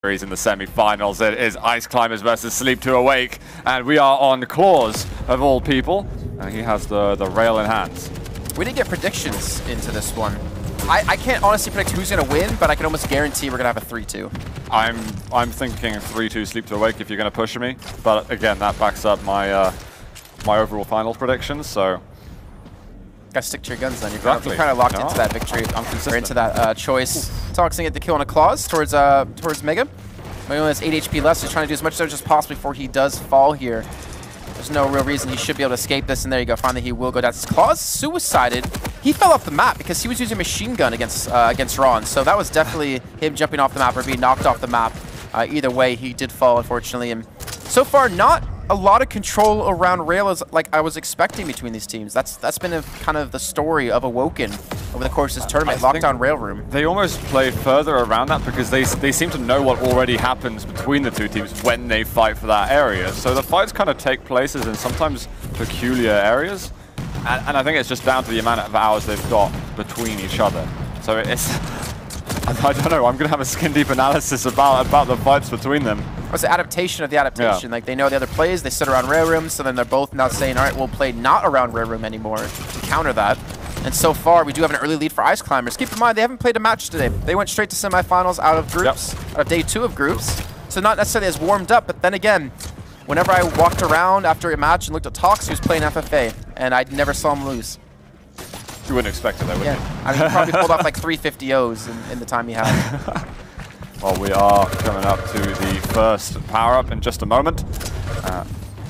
in the semi-finals. It is Ice Climbers versus Sleep to Awake, and we are on Clawz of all people, and he has the rail in hands. We didn't get predictions into this one. I can't honestly predict who's going to win, but I can almost guarantee we're going to have a 3-2. I'm thinking 3-2 Sleep to Awake if you're going to push me, but again, that backs up my my overall finals predictions. So gotta stick to your guns then. You're exactly. kind of locked into that victory. I'm consistent. Or into that choice. Toxjq get the kill on a Clawz towards Mega. Mega has 8 HP left, so he's trying to do as much damage as possible before he does fall here. There's no real reason he should be able to escape this, and there you go. Finally, he will go down. Clawz suicided. He fell off the map because he was using machine gun against Xron, so that was definitely him jumping off the map or being knocked off the map. Either way, he did fall, unfortunately, and so far, not a lot of control around rail as like I was expecting between these teams. That's been kind of the story of Awoken over the course of this tournament. Lockdown rail room. They almost play further around that because they seem to know what already happens between the two teams when they fight for that area. So the fights kind of take places in sometimes peculiar areas, and I think it's just down to the amount of hours they've got between each other. So it's I don't know. I'm gonna have a skin deep analysis about the fights between them. It's the adaptation of the adaptation. Yeah. Like, they know the other plays, they sit around rail rooms, so then they're both now saying, all right, we'll play not around rail room anymore to counter that. And so far, we do have an early lead for Ice Climbers. Keep in mind, they haven't played a match today. They went straight to semifinals out of groups, out of day 2 of groups. So not necessarily as warmed up, but then again, whenever I walked around after a match and looked at Toxjq, he was playing FFA, and I never saw him lose. You wouldn't expect it, though, would you? I mean, he probably pulled off like 350 O's in the time he had. Well, we are coming up to the first power-up in just a moment.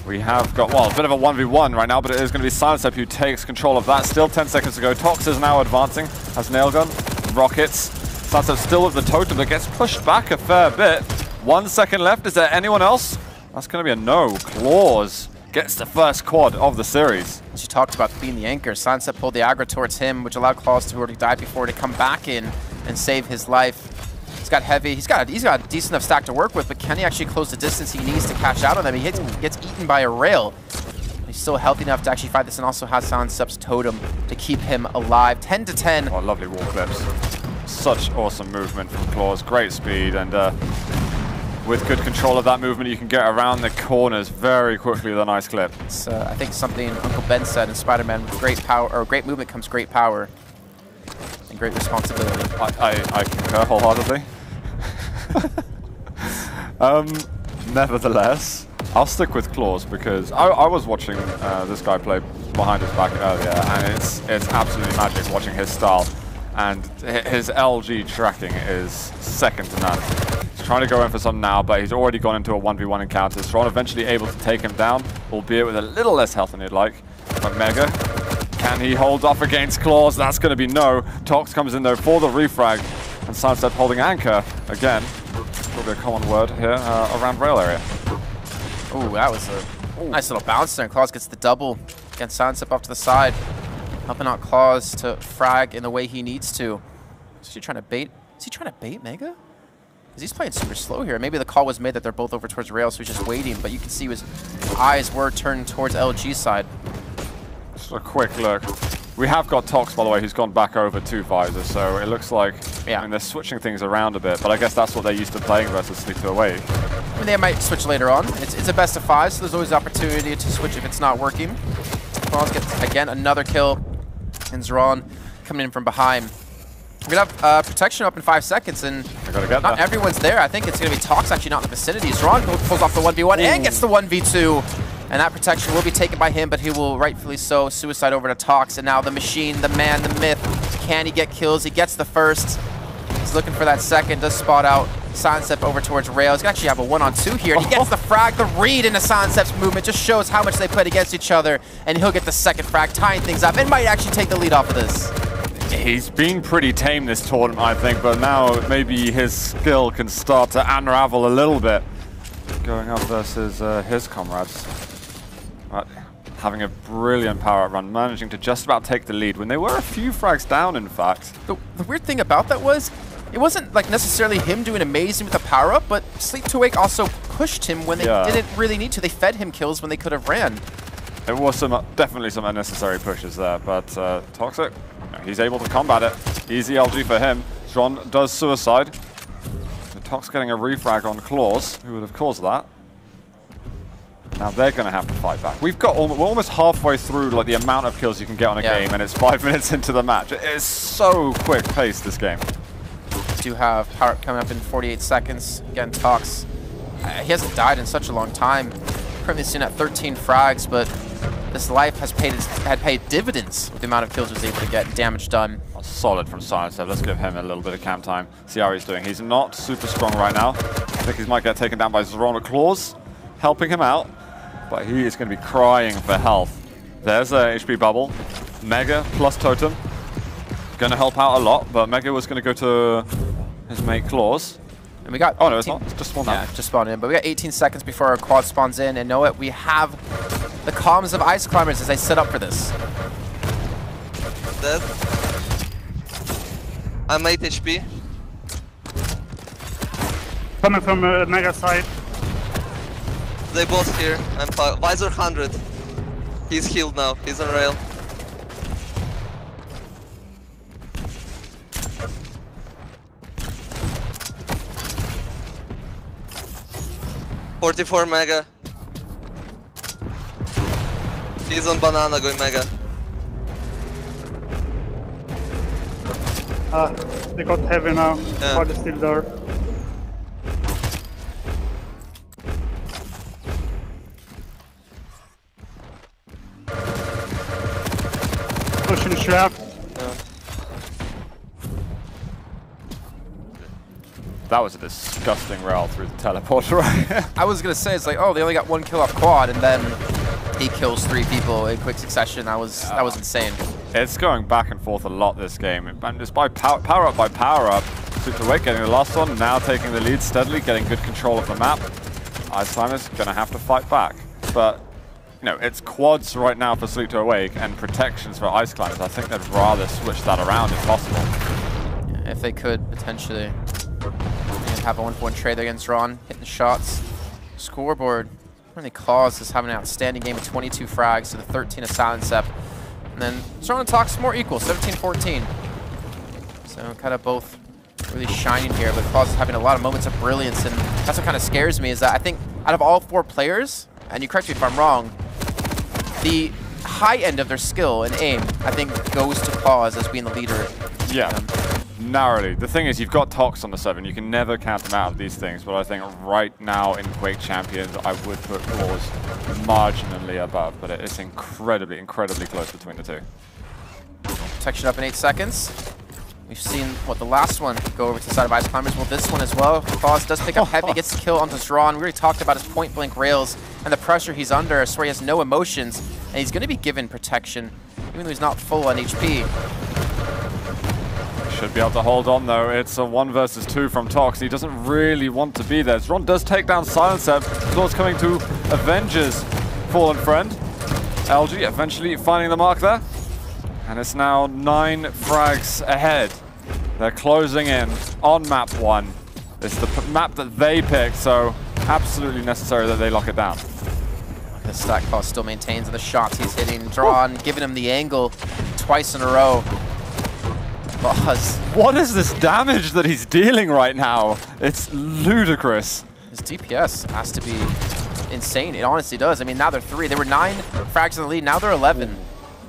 We have got, well, a bit of a 1v1 right now, but it is going to be Silencep who takes control of that. Still 10 seconds to go. Tox is now advancing, has nail gun, rockets. Silencep still with the totem, but gets pushed back a fair bit. 1 second left. Is there anyone else? That's going to be a no. Clawz gets the first quad of the series. As you talked about being the anchor, Silencep pulled the aggro towards him, which allowed Clawz, who already died before, to come back in and save his life. He's got heavy. He's got a decent enough stack to work with, but can he actually close the distance he needs to cash out on them? He gets eaten by a rail. He's still healthy enough to actually fight this, and also has Silencep's totem to keep him alive. 10 to 10. Oh, lovely wall clips. Such awesome movement from Clawz. Great speed, and with good control of that movement, you can get around the corners very quickly with a nice clip. It's, I think something Uncle Ben said in Spider-Man: with great power, or great movement comes great power and great responsibility. I concur wholeheartedly. Nevertheless, I'll stick with Clawz because I was watching this guy play behind his back earlier, and it's absolutely magic watching his style. And his LG tracking is second to none. He's trying to go in for some now, but he's already gone into a 1v1 encounter. Xron eventually able to take him down, albeit with a little less health than he'd like. But Mega, can he hold off against Clawz? That's going to be no. Tox comes in though for the refrag, and Silencep holding anchor again. Probably a common word here around rail area. Ooh, that was a nice little bounce there, and Clawz gets the double against Silencep off to the side. Helping out Clawz to frag in the way he needs to. Is he trying to bait? Is he trying to bait Mega? Because he's playing super slow here. Maybe the call was made that they're both over towards rail, so he's just waiting. But you can see his eyes were turned towards LG's side. Just a quick look. We have got Tox, by the way, who's gone back over to Visor, so it looks like I mean, they're switching things around a bit, but I guess that's what they're used to playing versus Sleep to Awake. I mean, they might switch later on. It's a best of 5, so there's always opportunity to switch if it's not working. Clawz gets, again, another kill. And Xron coming in from behind. We're going to have protection up in 5 seconds, and not everyone's there. I think it's going to be Tox actually not in the vicinity. Xron pulls off the 1v1 and gets the 1v2. And that protection will be taken by him, but he will rightfully so suicide over to Tox. And now the machine, the man, the myth. Can he get kills? He gets the first. He's looking for that second. Does spot out Silencep over towards rail. He's going to actually have a 1-on-2 here. And he gets the frag. The read into Silencep's movement just shows how much they played against each other. And he'll get the second frag, tying things up, and might actually take the lead off of this. He's been pretty tame this tournament, I think, but now maybe his skill can start to unravel a little bit. Going up versus his comrades. Having a brilliant power-up run, managing to just about take the lead when they were a few frags down, in fact. The weird thing about that was, it wasn't like necessarily him doing amazing with the power-up, but Sleep to Awake also pushed him when they didn't really need to. They fed him kills when they could have ran. There was definitely some unnecessary pushes there, but Toxjq, he's able to combat it. Easy LG for him. Xron does suicide. The Tox getting a refrag on Clawz, who would have caused that. Now they're going to have to fight back. We're almost halfway through like the amount of kills you can get on a game, and it's 5 minutes into the match. It is so quick paced, this game. We do have power up coming up in 48 seconds. Again, Tox. He hasn't died in such a long time. Currently sitting at 13 frags, but this life has paid dividends with the amount of kills he was able to get and damage done. Solid from Silencep. Let's give him a little bit of camp time. See how he's doing. He's not super strong right now. I think he might get taken down by Xron or Clawz, helping him out. But he is going to be crying for health. There's a HP bubble. Mega plus Totem. Going to help out a lot, but Mega was going to go to his mate Clawz. And we got... Oh, no, it's not. It's just spawned out. Yeah, just spawned in. But we got 18 seconds before our quad spawns in. And know it, we have the comms of Ice Climbers as they set up for this. Dead. I'm 8 HP. Coming from Mega side. They both here. I'm Visor 100. He's healed now. He's on rail. .44 Mega. He's on banana going Mega. They got heavy now. Yeah. Quad is still there. Pushing trap. That was a disgusting rail through the teleporter. I was going to say, it's like, oh, they only got 1 kill off quad, and then he kills 3 people in quick succession. That was insane. It's going back and forth a lot this game. And just by power up by power up, Quake getting the last one, now taking the lead steadily, getting good control of the map. Ice Climbers going to have to fight back. But, you know, it's quads right now for Sleep to Awake and protections for Ice Climbers. I think they'd rather switch that around if possible. Yeah, if they could, potentially. Have a 1-1 trade against Xron, hitting the shots. Scoreboard. Really, Clawz is having an outstanding game with 22 frags to the 13 of Silencep. And then Xron and Tox more equal, 17-14. So kind of both really shining here, but Clawz is having a lot of moments of brilliance, and that's what kind of scares me, is that I think out of all 4 players, and you correct me if I'm wrong, the high end of their skill and aim, I think, goes to Clawz as being the leader. Yeah. Narrowly. The thing is, you've got Tox on the 7. You can never count them out of these things, but I think right now in Quake Champions, I would put Clawz marginally above, but it's incredibly, incredibly close between the two. Protection up in 8 seconds. We've seen, what, the last one go over to the side of Ice Climbers. Well, this one as well. Clawz does pick up heavy, gets the kill onto Xron. We already talked about his point-blank rails and the pressure he's under. I swear he has no emotions, and he's going to be given protection, even though he's not full on HP. Should be able to hold on, though. It's a 1 versus 2 from Tox. He doesn't really want to be there. Xron does take down Silencep. Clawz coming to avenge his fallen friend. LG eventually finding the mark there. And it's now 9 frags ahead. They're closing in on map 1. It's the map that they picked, so absolutely necessary that they lock it down. The stack Clawz still maintains the shots he's hitting. Xron giving him the angle twice in a row. Clawz. What is this damage that he's dealing right now? It's ludicrous. His DPS has to be insane. It honestly does. I mean, now they're 3. They were 9 frags in the lead. Now they're 11.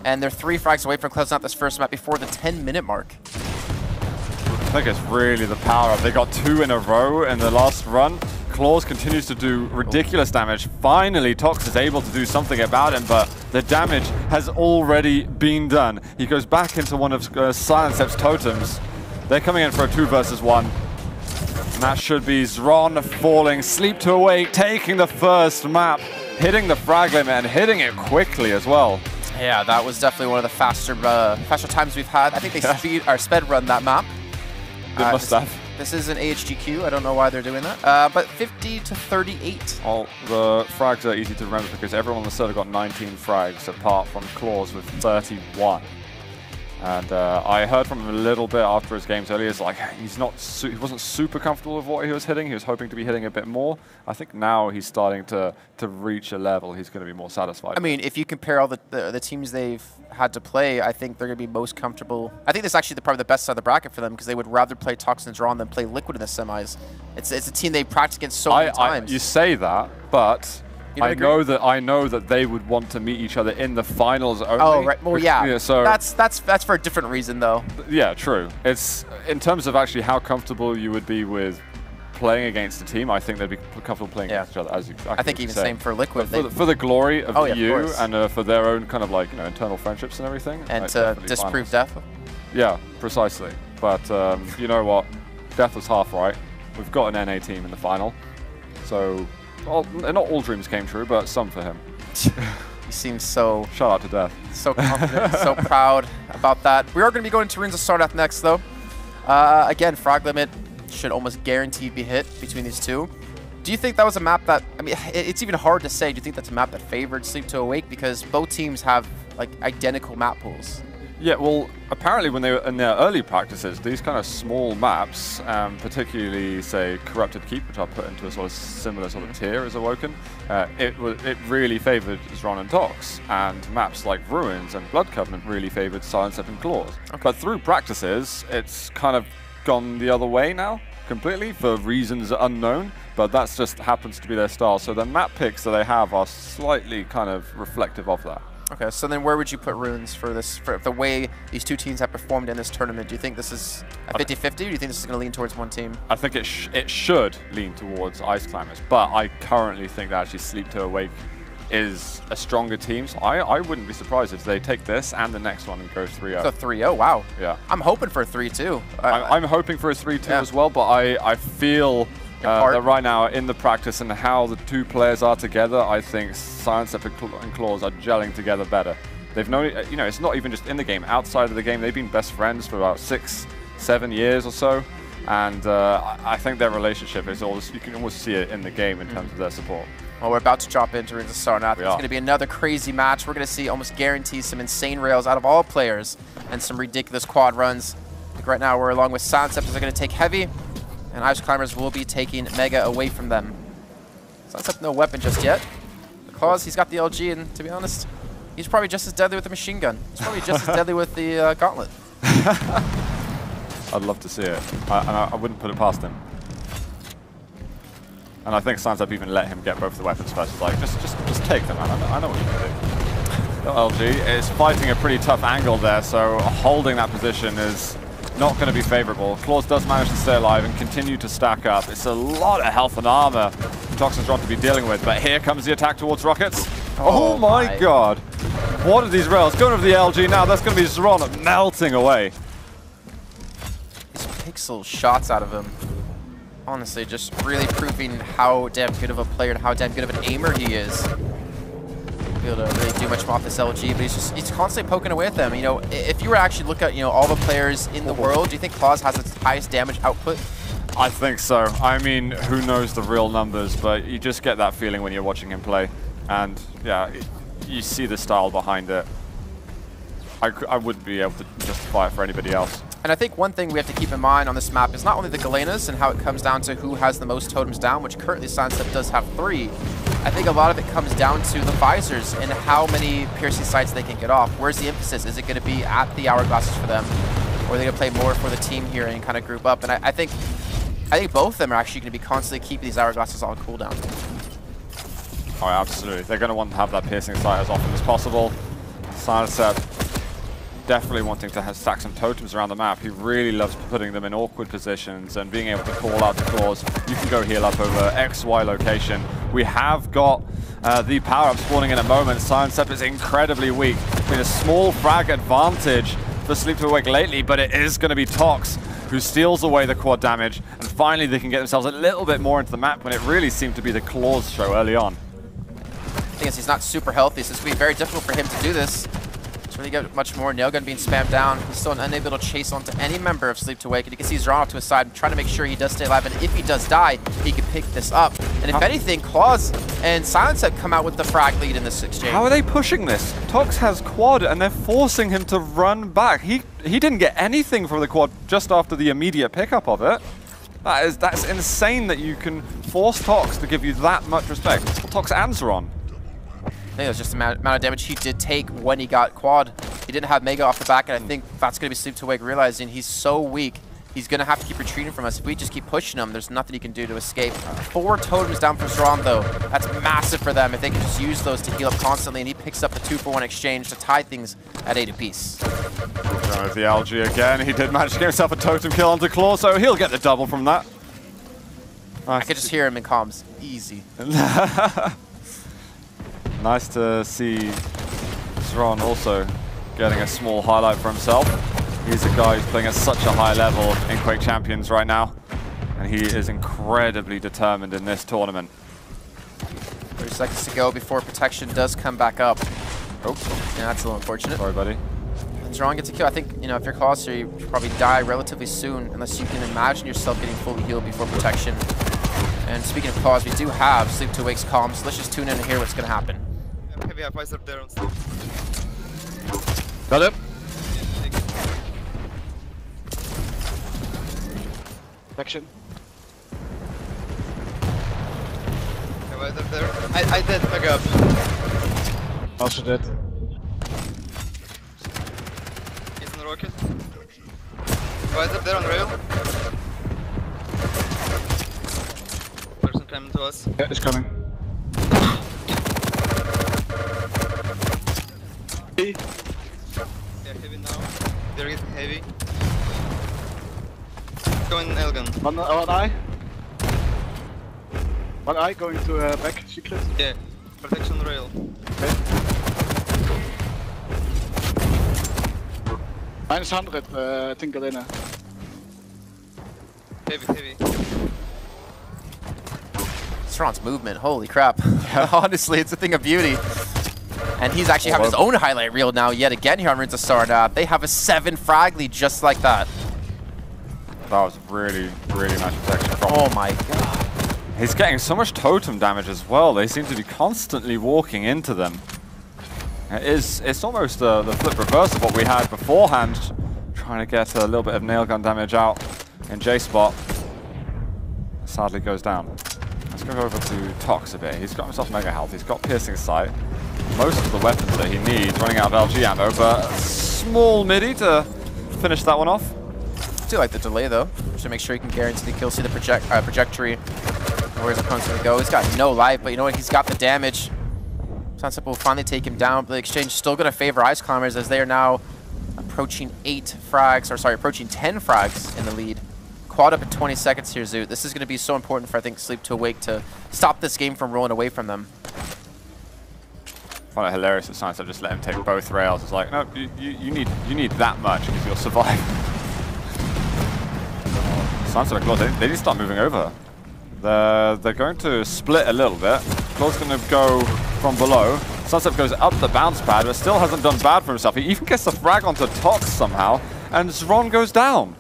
And they're 3 frags away from closing out this first map before the 10-minute mark. I think it's really the power up. They got 2 in a row in the last run. Clawz continues to do ridiculous damage. Finally, Tox is able to do something about him, but the damage has already been done. He goes back into one of Silencep's totems. They're coming in for a 2 versus 1. And that should be Xron falling, Sleep to Awake, taking the first map, hitting the frag limit and hitting it quickly as well. Yeah, that was definitely one of the faster times we've had. I think they sped run that map. They must have. This is an AHGQ. I don't know why they're doing that. But 50 to 38. Well, the frags are easy to remember because everyone on the server got 19 frags apart from Clawz with 31. And I heard from him a little bit after his games earlier. It's like he wasn't super comfortable with what he was hitting. He was hoping to be hitting a bit more. I think now he's starting to reach a level he's going to be more satisfied. I mean, if you compare all the teams they've had to play, I think they're going to be most comfortable. I think this is actually probably the best side of the bracket for them because they would rather play Toxjq and Xron than play Liquid in the semis. It's a team they've practiced against so many times. You say that, but I know that they would want to meet each other in the finals only. Oh, right. Well, yeah. So that's for a different reason, though. Yeah, true. It's in terms of actually how comfortable you would be with playing against a team. I think they'd be comfortable playing against each other. As you, I think even same for Liquid. For the glory of you of and for their own kind of like internal friendships and everything. And to disprove Death. Yeah, precisely. But you know what? Death was half right. We've got an NA team in the final, so. Well, not all dreams came true, but some for him. He seems so... Shout out to Death. So confident, so proud about that. We are going to be going to Runes of Sarnath next, though. Again, frag limit should almost guaranteed be hit between these two. Do you think that was a map that... I mean, it's even hard to say. Do you think that's a map that favored Sleep to Awake? Because both teams have, like, identical map pools. Yeah, well, apparently when they were in their early practices, these kind of small maps, particularly, say, Corrupted Keep, which I'll put into a sort of similar sort of tier as Awoken, it really favored Xron and Tox, and maps like Ruins and Blood Covenant really favored Silencep and Clawz. Okay. But through practices, it's kind of gone the other way now, completely, for reasons unknown, but that just happens to be their style. So the map picks that they have are slightly kind of reflective of that. Okay, so then where would you put Runes for this, for the way these two teams have performed in this tournament? Do you think this is a 50-50, or do you think this is going to lean towards one team? I think it should lean towards Ice Climbers, but I currently think that actually Sleep to Awake is a stronger team. So I wouldn't be surprised if they take this and the next one and go 3-0. So 3-0, wow. Yeah. I'm hoping for a 3-2. I'm hoping for a 3-2 as well, but I feel... that right now, in the practice and how the two players are together, I think Silencep and Clawz are gelling together better. They've known, it's not even just in the game. Outside of the game, they've been best friends for about 6-7 years or so, and I think their relationship is always, you can almost see it in the game in terms of their support. Well, we're about to drop into Runes of Sarnath. It's going to be another crazy match. We're going to see almost guaranteed some insane rails out of all players and some ridiculous quad runs. Like right now, we're along with Silencep, as they're going to take heavy. And Ice Climbers will be taking Mega away from them. Silencep no weapon just yet. Clawz, he's got the LG, and to be honest, he's probably just as deadly with the machine gun. He's probably just as deadly with the gauntlet. I'd love to see it. I wouldn't put it past him. And I think Silencep even let him get both the weapons first. It's like, just take them, man. I know what you can do. LG is fighting a pretty tough angle there, so holding that position is not going to be favorable. Clawz does manage to stay alive and continue to stack up. It's a lot of health and armor Tox and Xron to be dealing with, but here comes the attack towards Rockets. Oh my god. What are these rails? Going over the LG now, that's going to be Xron melting away. These pixel shots out of him, honestly, just really proving how damn good of a player and how damn good of an aimer he is. Be able to really do much more off this LG, but he's constantly poking away at them. You know, if you were to actually look at all the players in the world, do you think Clawz has its highest damage output? I think so. I mean, who knows the real numbers, but you just get that feeling when you're watching him play, and yeah, you see the style behind it. I wouldn't be able to justify it for anybody else. And I think one thing we have to keep in mind on this map is not only the Galenas and how it comes down to who has the most totems down, which currently Silencep does have 3. I think a lot of it comes down to the visors and how many piercing sights they can get off. Where's the emphasis? Is it going to be at the hourglasses for them? Or are they going to play more for the team here and kind of group up? And I think both of them are actually going to be constantly keeping these hourglasses on cooldown. Oh, absolutely. They're going to want to have that piercing sight as often as possible. Silencep definitely wanting to stack some totems around the map. He really loves putting them in awkward positions and being able to call out to Clawz. You can go heal up over XY location. We have got the power-up spawning in a moment. Silencep is incredibly weak. It's been a small frag advantage for Sleep to Awake lately, but it is going to be Tox who steals away the quad damage, and finally they can get themselves a little bit more into the map when it really seemed to be the Clawz show early on. The thing is, he's not super healthy, so it's going to be very difficult for him to do this. really get much more. Nailgun being spammed down. He's still unable to chase onto any member of Sleep to Wake. And you can see Xron off to his side, trying to make sure he does stay alive. And if he does die, he can pick this up. And if anything, Clawz and Silencep come out with the frag lead in this exchange. How are they pushing this? Tox has quad, and they're forcing him to run back. He didn't get anything from the quad just after the immediate pickup of it. That's insane that you can force Tox to give you that much respect. Tox and Xron. I think it was just the amount of damage he did take when he got quad. He didn't have Mega off the back, and I think that's going to be Sleep to Wake realizing he's so weak. He's going to have to keep retreating from us. If we just keep pushing him, there's nothing he can do to escape. 4 totems down for Xron, though. That's massive for them if they can just use those to heal up constantly, and he picks up the 2-for-1 exchange to tie things at 8 apiece. There's the LG again. He did manage to get himself a totem kill onto Clawz, so he'll get the double from that. I could just hear him in comms. Easy. Nice to see Xron also getting a small highlight for himself. He's a guy who's playing at such a high level in Quake Champions right now, and he is incredibly determined in this tournament. 30 seconds to go before protection does come back up. Oh, yeah, that's a little unfortunate. Sorry, buddy. Xron gets a kill. I think, you know, if you're Clawz here, you probably die relatively soon, unless you can imagine yourself getting fully healed before protection. And speaking of Clawz, we do have Sleep to Wake's comms, so let's just tune in and hear what's going to happen. Heavy up, Visor there on Sleep. Got it. Action. Visor there. I did Mega up. Also dead. He's in the rocket. Visor there on rail. Person coming to us. Yeah, it's coming. Yeah, heavy now. They're getting heavy. Going Elgon. One eye. One eye going to back secret. Yeah. Protection rail. Okay. -100, I think Galena. Heavy. Xron's movement, holy crap. Honestly, it's a thing of beauty. And he's actually having his own highlight reel now yet again here on Rings of Sarnath. They have a 7 frag lead just like that. That was really, really nice protection from him. Oh my god. He's getting so much totem damage as well. They seem to be constantly walking into them. It's almost the flip reverse of what we had beforehand, trying to get a little bit of nailgun damage out in J-spot. Sadly goes down. Let's go over to Tox a bit. He's got himself mega health. He's got piercing sight. Most of the weapons that he needs, running out of LG ammo, but a small midi to finish that one off. I do like the delay though, just to make sure he can guarantee the kill. See the trajectory, where his opponent's gonna go. He's got no life, but you know what? He's got the damage. Silencep will finally take him down, but the exchange is still gonna favor Ice Climbers as they are now approaching 10 frags in the lead. Quad up at 20 seconds here, Zoot. This is gonna be so important for, I think, Sleep to Wake to stop this game from rolling away from them. I find it hilarious that Silencep just let him take both rails. It's like, no, you need that much because you'll survive. Silencep and Clawz, they need to start moving over. They're going to split a little bit. Clawz going to go from below. Silencep goes up the bounce pad, but still hasn't done bad for himself. He even gets the frag onto Tox somehow, and Xron goes down.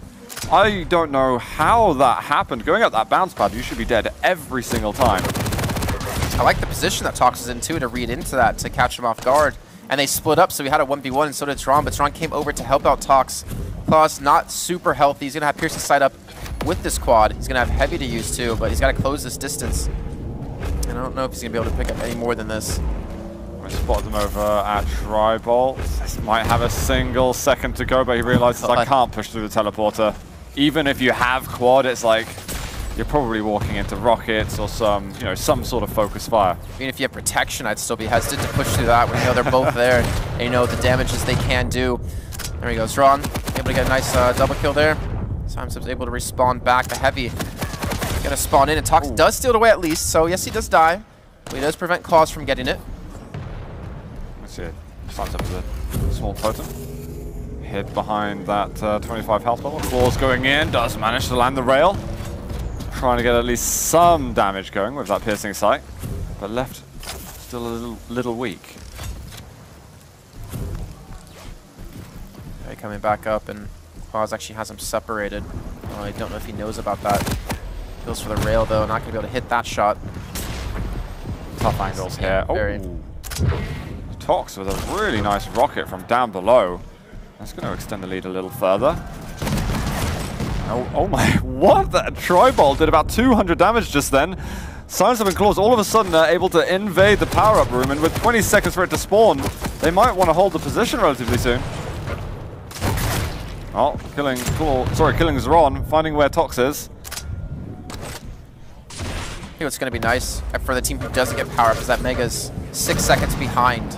I don't know how that happened. Going up that bounce pad, you should be dead every single time. I like the position that Tox is in too, to read into that, to catch him off guard. And they split up, so we had a 1v1, and so did Xron, but Xron came over to help out Tox. Clawz not super healthy. He's going to have piercing sight up with this quad. He's going to have heavy to use too, but he's got to close this distance. And I don't know if he's going to be able to pick up any more than this. I spotted them over at Tribolt. This might have a single second to go, but he realizes I can't push through the teleporter. Even if you have quad, it's like you're probably walking into rockets or some sort of focus fire. Even if you have protection, I'd still be hesitant to push through that when you know they're both there and you know the damages they can do. There he goes, Xron, able to get a nice double kill there. Silencep's able to respawn back. The heavy gonna spawn in, and Tox does steal it away at least. So yes, he does die, but he does prevent Clawz from getting it. Let's see it. Silencep with a small totem. Hid behind that 25 health level. Clawz going in, does manage to land the rail. Trying to get at least some damage going with that piercing sight, but left still a little weak. Okay, coming back up, and Clawz actually has him separated. Oh, I don't know if he knows about that. Goes for the rail, though. Not going to be able to hit that shot. Tough angles here. Very. Tox with a really nice rocket from down below. That's going to extend the lead a little further. Oh my, what? That Tri-Ball did about 200 damage just then. Silencep and Clawz all of a sudden are able to invade the power-up room, and with 20 seconds for it to spawn, they might want to hold the position relatively soon. Oh, killing Xron, finding where Tox is. I think what's going to be nice for the team who doesn't get power up is that Mega's 6 seconds behind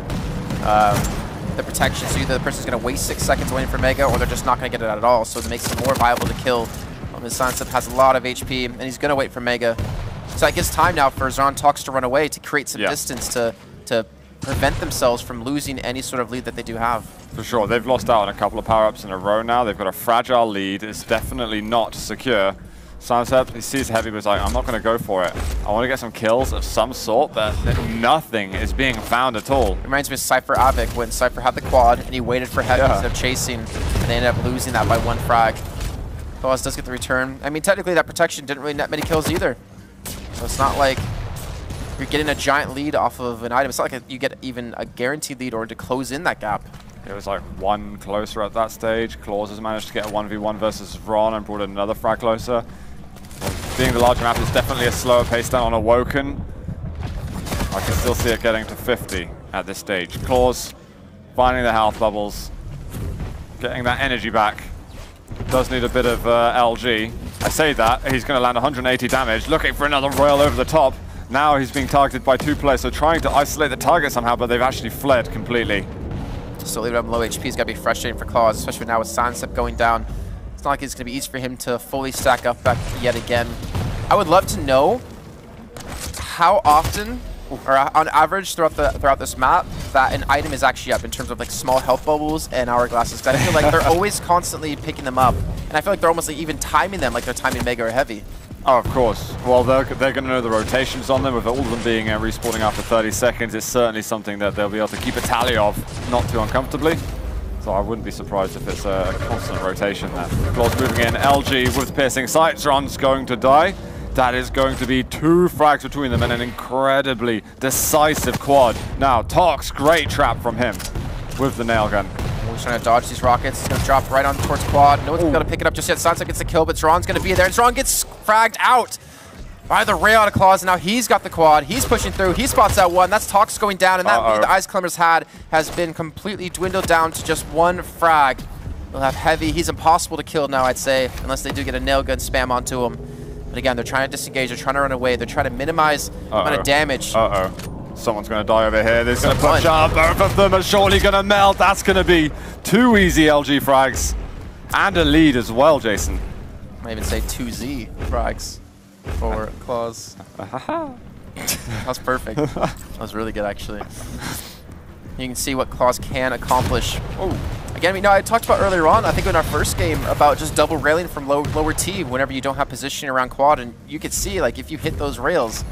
the protection. So either the person's going to waste 6 seconds waiting for Mega, or they're just not going to get it at all. So it makes it more viable to kill. Silencep has a lot of HP, and he's going to wait for Mega. So that gives time now for Xron Tox to run away, to create some distance, to prevent themselves from losing any sort of lead that they do have. For sure, they've lost out on a couple of power-ups in a row now. They've got a fragile lead. It's definitely not secure. Silencep, he sees Heavy, but he's like, I'm not going to go for it. I want to get some kills of some sort, but nothing is being found at all. It reminds me of Cypher Avic, when Cypher had the quad, and he waited for Heavy instead of chasing, and they ended up losing that by 1 frag. Clawz does get the return. I mean, technically that protection didn't really net many kills either. So it's not like you're getting a giant lead off of an item. It's not like you get even a guaranteed lead or to close in that gap. It was like 1 closer at that stage. Clawz has managed to get a 1v1 versus Xron and brought another frag closer. Being the larger map is definitely a slower pace down on Awoken. I can still see it getting to 50 at this stage. Clawz finding the health bubbles, getting that energy back. Does need a bit of LG. I say that, he's going to land 180 damage, looking for another royal over the top. Now he's being targeted by 2 players, so trying to isolate the target somehow, but they've actually fled completely. Still leaving him low HP is going to be frustrating for Clawz, especially now with Silencep going down. It's not like it's going to be easy for him to fully stack up back yet again. I would love to know how often, or on average throughout this map, that an item is actually up in terms of like small health bubbles and hourglasses. I feel like they're always constantly picking them up, and I feel like they're almost like even timing them like they're timing Mega or Heavy. Oh, of course. Well, they're going to know the rotations on them, with all of them being respawning after 30 seconds. It's certainly something that they'll be able to keep a tally of, not too uncomfortably. So I wouldn't be surprised if it's a constant rotation there. Clawz moving in, LG with piercing sight. Xron's going to die. That is going to be 2 frags between them and an incredibly decisive quad. Now, Tox, great trap from him with the nail gun. He's trying to dodge these rockets. He's going to drop right on towards quad. No one's going to be able to pick it up just yet. Silencep gets the kill, but Xron's going to be there. And Xron gets fragged out by the rail out of Clawz. Now he's got the quad. He's pushing through. He spots that one. That's Tox going down. And that lead the Ice Climbers had has been completely dwindled down to just 1 frag. They'll have Heavy. He's impossible to kill now, I'd say, unless they do get a nail gun spam onto him. But again, they're trying to disengage. They're trying to run away. They're trying to minimize the amount of damage. Someone's going to die over here. They're going to push up. Both of them are surely going to melt. That's going to be 2 easy LG frags. And a lead as well, Jason. I might even say 2Z frags for Clawz. That was perfect. That was really good, actually. You can see what Clawz can accomplish. Oh, again, I talked about earlier on, I think in our first game, about just double railing from lower T whenever you don't have positioning around quad, and you could see, like, if you hit those rails,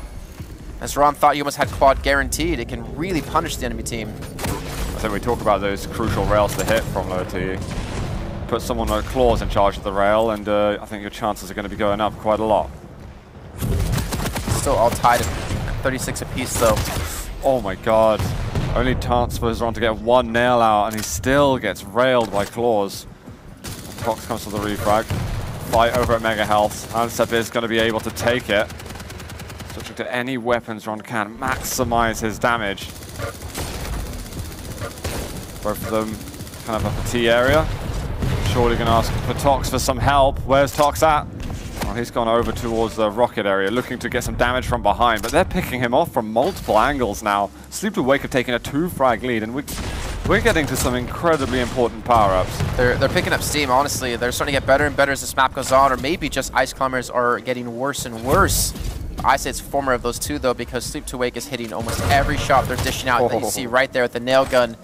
as Ron thought you almost had quad guaranteed, it can really punish the enemy team. I think we talk about those crucial rails to hit from lower T. Put someone like Clawz in charge of the rail, and I think your chances are going to be going up quite a lot. Still all tied at 36 apiece, though. Oh my god. Only chance for Xron to get 1 nail out, and he still gets railed by Clawz. Tox comes to the refrag. Fight over at Mega Health. Silencep is going to be able to take it. Switching to any weapons Xron can, maximize his damage. Both of them kind of up the T area. Surely going to ask for Tox for some help. Where's Tox at? Well, he's gone over towards the rocket area, looking to get some damage from behind, but they're picking him off from multiple angles now. Sleep to Wake have taken a 2-frag lead, and we're getting to some incredibly important power-ups. They're picking up steam, honestly. They're starting to get better and better as this map goes on, or maybe just Ice Climbers are getting worse and worse. I say it's former of those two, though, because Sleep to Wake is hitting almost every shot they're dishing out that you see right there with the nail gun.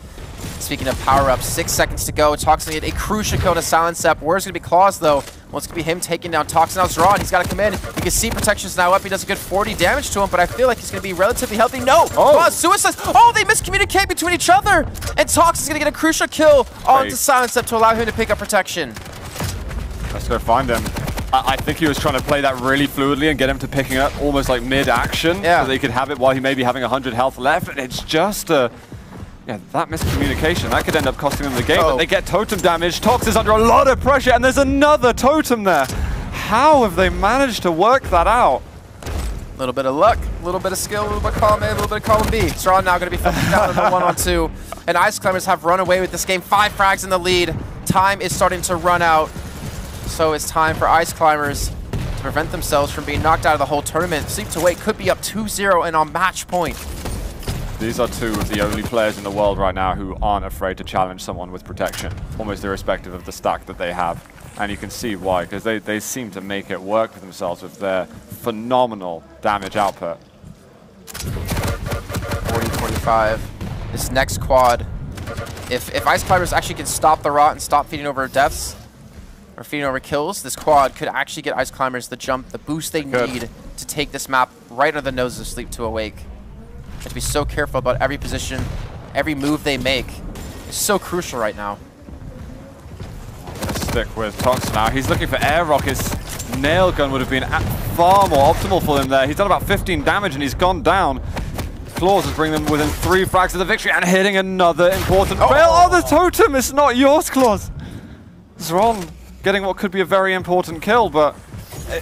Speaking of power-ups, 6 seconds to go. Tox going to get a crucial kill to Silencep. Where's going to be Clawz, though? Well, it's going to be him taking down Toxjq. Now Xron, he's got to come in. You can see protection's now up. He does a good 40 damage to him, but I feel like he's going to be relatively healthy. No! Oh, suicide! Oh, they miscommunicate between each other! And Toxjq is going to get a crucial kill onto Silencep to allow him to pick up protection. Let's go find him. I think he was trying to play that really fluidly and get him to picking up almost like mid-action, so that he could have it while he may be having 100 health left. And it's just that miscommunication, that could end up costing them the game. But they get totem damage. Toxjq is under a lot of pressure, and there's another totem there. How have they managed to work that out? A little bit of luck, a little bit of skill, a little bit of column A, a little bit of column B. Xron now going to be focused down on the 1-on-2. And Ice Climbers have run away with this game. 5 frags in the lead. Time is starting to run out. So it's time for Ice Climbers to prevent themselves from being knocked out of the whole tournament. Sleep to Wake could be up 2-0 and on match point. These are two of the only players in the world right now who aren't afraid to challenge someone with protection, almost irrespective of the stack that they have. And you can see why, because they seem to make it work for themselves with their phenomenal damage output. 40-45. This next quad, if Ice Climbers actually can stop the rot and stop feeding over deaths, or feeding over kills, this quad could actually get Ice Climbers the jump, the boost they need to take this map right under the nose of Sleep to Awake. They have to be so careful about every position, every move they make. It's so crucial right now. I'm going to stick with Toxjq now. He's looking for air rockets. Nail gun would have been far more optimal for him there. He's done about 15 damage and he's gone down. Clawz is bringing them within 3 frags of the victory and hitting another important fail. Oh, the totem! It's not yours, Clawz. Xron getting what could be a very important kill, but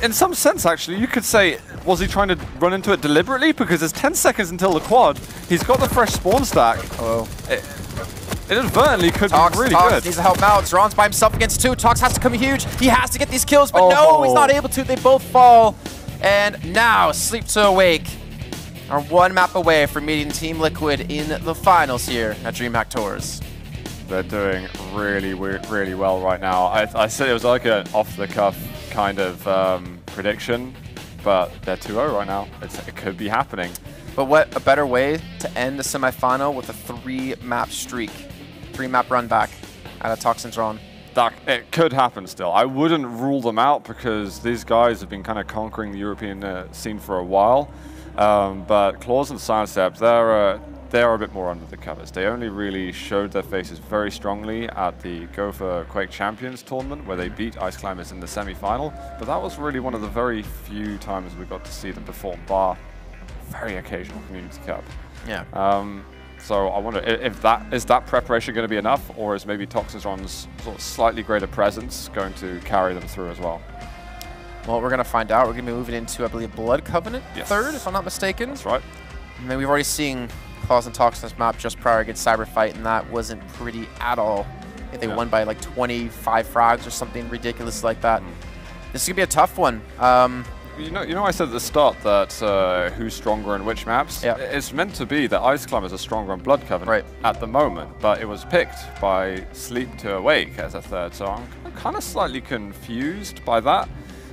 in some sense, actually, you could say, was he trying to run into it deliberately? Because there's 10 seconds until the quad. He's got the fresh spawn stack. It inadvertently could be really good. Needs to help out. Xron's by himself against 2. Tox has to come huge. He has to get these kills, but no, he's not able to. They both fall. And now, Sleep to Awake are 1 map away from meeting Team Liquid in the finals here at DreamHack Tours. They're doing really well right now. I said it was like an off-the-cuff kind of prediction, but they're 2-0 right now. It could be happening. But what a better way to end the semifinal with a 3-map streak, 3-map run back out of Tox and Xron. It could happen still. I wouldn't rule them out because these guys have been kind of conquering the European scene for a while. But Clawz and Silencep, they're a bit more under the covers. They only really showed their faces very strongly at the Go for Quake Champions tournament where they beat Ice Climbers in the semi-final. But that was really one of the very few times we got to see them perform, bar very occasional Community Cup. Yeah. So I wonder if that preparation going to be enough, or is maybe Toxjq's sort of slightly greater presence going to carry them through as well? Well, we're going to find out. We're going to be moving into, I believe, Blood Covenant third, if I'm not mistaken. That's right. And then we've already seen Clawz and Tox on this map just prior against Cyberfight, and that wasn't pretty at all. I think they won by like 25 frags or something ridiculous like that. This is going to be a tough one. You know, I said at the start that who's stronger in which maps? Yeah. It's meant to be that Ice Climbers are stronger on Blood Covenant at the moment, but it was picked by Sleep to Awake as a third, so I'm kind of slightly confused by that.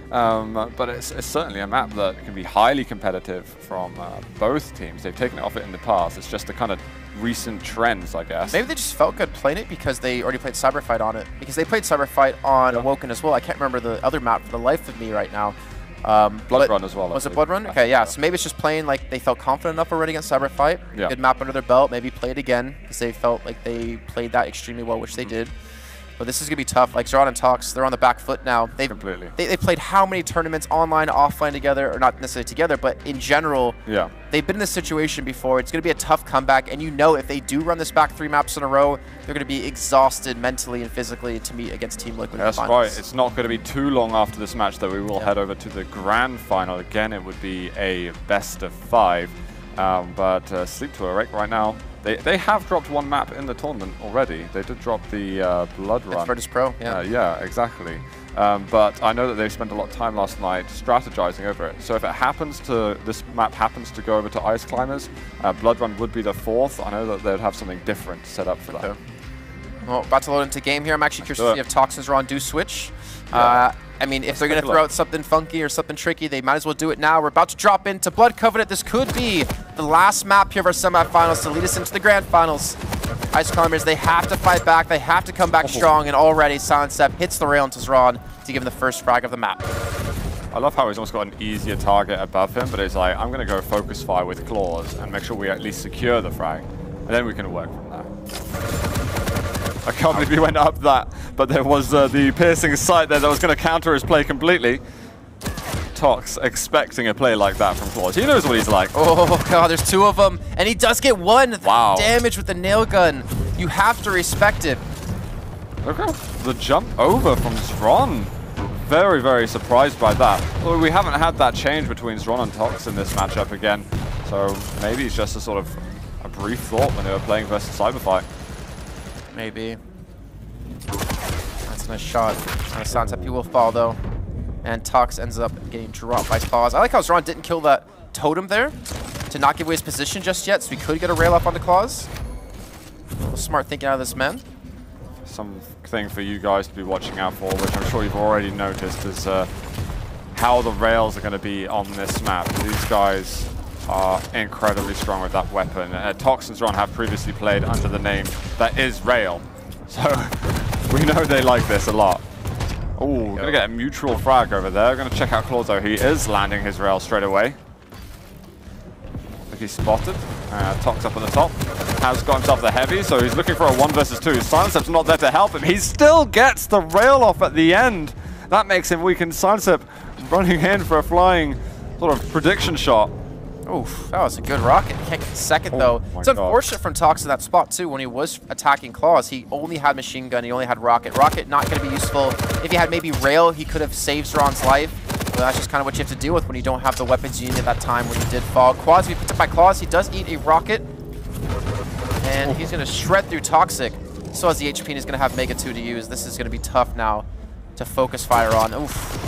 But it's certainly a map that can be highly competitive from both teams. They've taken it off it in the past. It's just the kind of recent trends, I guess. Maybe they just felt good playing it because they already played Cyberfight on it. Because they played Cyberfight on Awoken as well. I can't remember the other map for the life of me right now. Blood Run as well. Was it Blood Run? Okay, yeah. So maybe it's just playing like they felt confident enough already against Cyberfight. Yeah. Good map under their belt. Maybe play it again because they felt like they played that extremely well, which they did. But this is going to be tough. Like Xron and Tox, they're on the back foot now. They played how many tournaments online, offline together, or not necessarily together, but in general, they've been in this situation before. It's going to be a tough comeback, and you know if they do run this back 3 maps in a row, they're going to be exhausted mentally and physically to meet against Team Liquid. That's right. It's not going to be too long after this match that we will head over to the grand final. Again, it would be a best of 5. But Sleep to Awake right now, they have dropped 1 map in the tournament already. They did drop the Blood Run. Virtus Pro, yeah, exactly. But I know that they spent a lot of time last night strategizing over it. So if this map happens to go over to Ice Climbers, Blood Run would be the 4th. I know that they would have something different set up for that. Well, about to load into game here. I'm actually curious to see if Tox and Xron do switch. I mean, if they're going to throw out something funky or something tricky, they might as well do it now. We're about to drop into Blood Covenant. This could be the last map here of our semifinals to lead us into the grand finals. Ice Climbers, they have to fight back. They have to come back strong, and already Silencep hits the rail into Xron to give him the first frag of the map. I love how he's almost got an easier target above him, but he's like, I'm going to go focus fire with Clawz and make sure we at least secure the frag, and then we can work from there. I can't believe he went up that, but there was the piercing sight there that was going to counter his play completely. Tox expecting a play like that from Clawz. He knows what he's like. Oh god, there's two of them, and he does get one. Wow. Damage with the nail gun. You have to respect it. Look at the jump over from Xron. Very, very surprised by that. Well, we haven't had that change between Xron and Tox in this matchup again, so maybe it's just a sort of a brief thought when they were playing versus Cyberfight. Maybe. That's a nice shot. On a Silencep, he will fall though. And Tox ends up getting dropped by Clawz. I like how Xron didn't kill that totem there to not give away his position just yet, so he could get a rail up onto Clawz. A little smart thinking out of this man. Something for you guys to be watching out for, which I'm sure you've already noticed, is how the rails are going to be on this map. These guys are incredibly strong with that weapon. Tox and Xron have previously played under the name that is Rail, so we know they like this a lot. Oh, we're going to get a mutual frag over there. We're going to check out Clawz though. He is landing his rail straight away. Look, he's spotted. Tox up on the top. Has got himself the heavy, so he's looking for a 1 versus 2. Silencep's not there to help him. He still gets the rail off at the end. That makes him weaken. Silencep running in for a flying sort of prediction shot. Oof, that was a good rocket. He can't get second though. It's unfortunate from Tox in that spot too. When he was attacking Clawz, he only had machine gun, he only had rocket. Rocket not going to be useful. If he had maybe rail, he could have saved Xron's life. But that's just kind of what you have to deal with when you don't have the weapons you need at that time when he did fall. Quads be picked up by Clawz. He does eat a rocket. And he's going to shred through Toxic. So has the HP, and he's going to have Mega 2 to use. This is going to be tough now to focus fire on. Oof.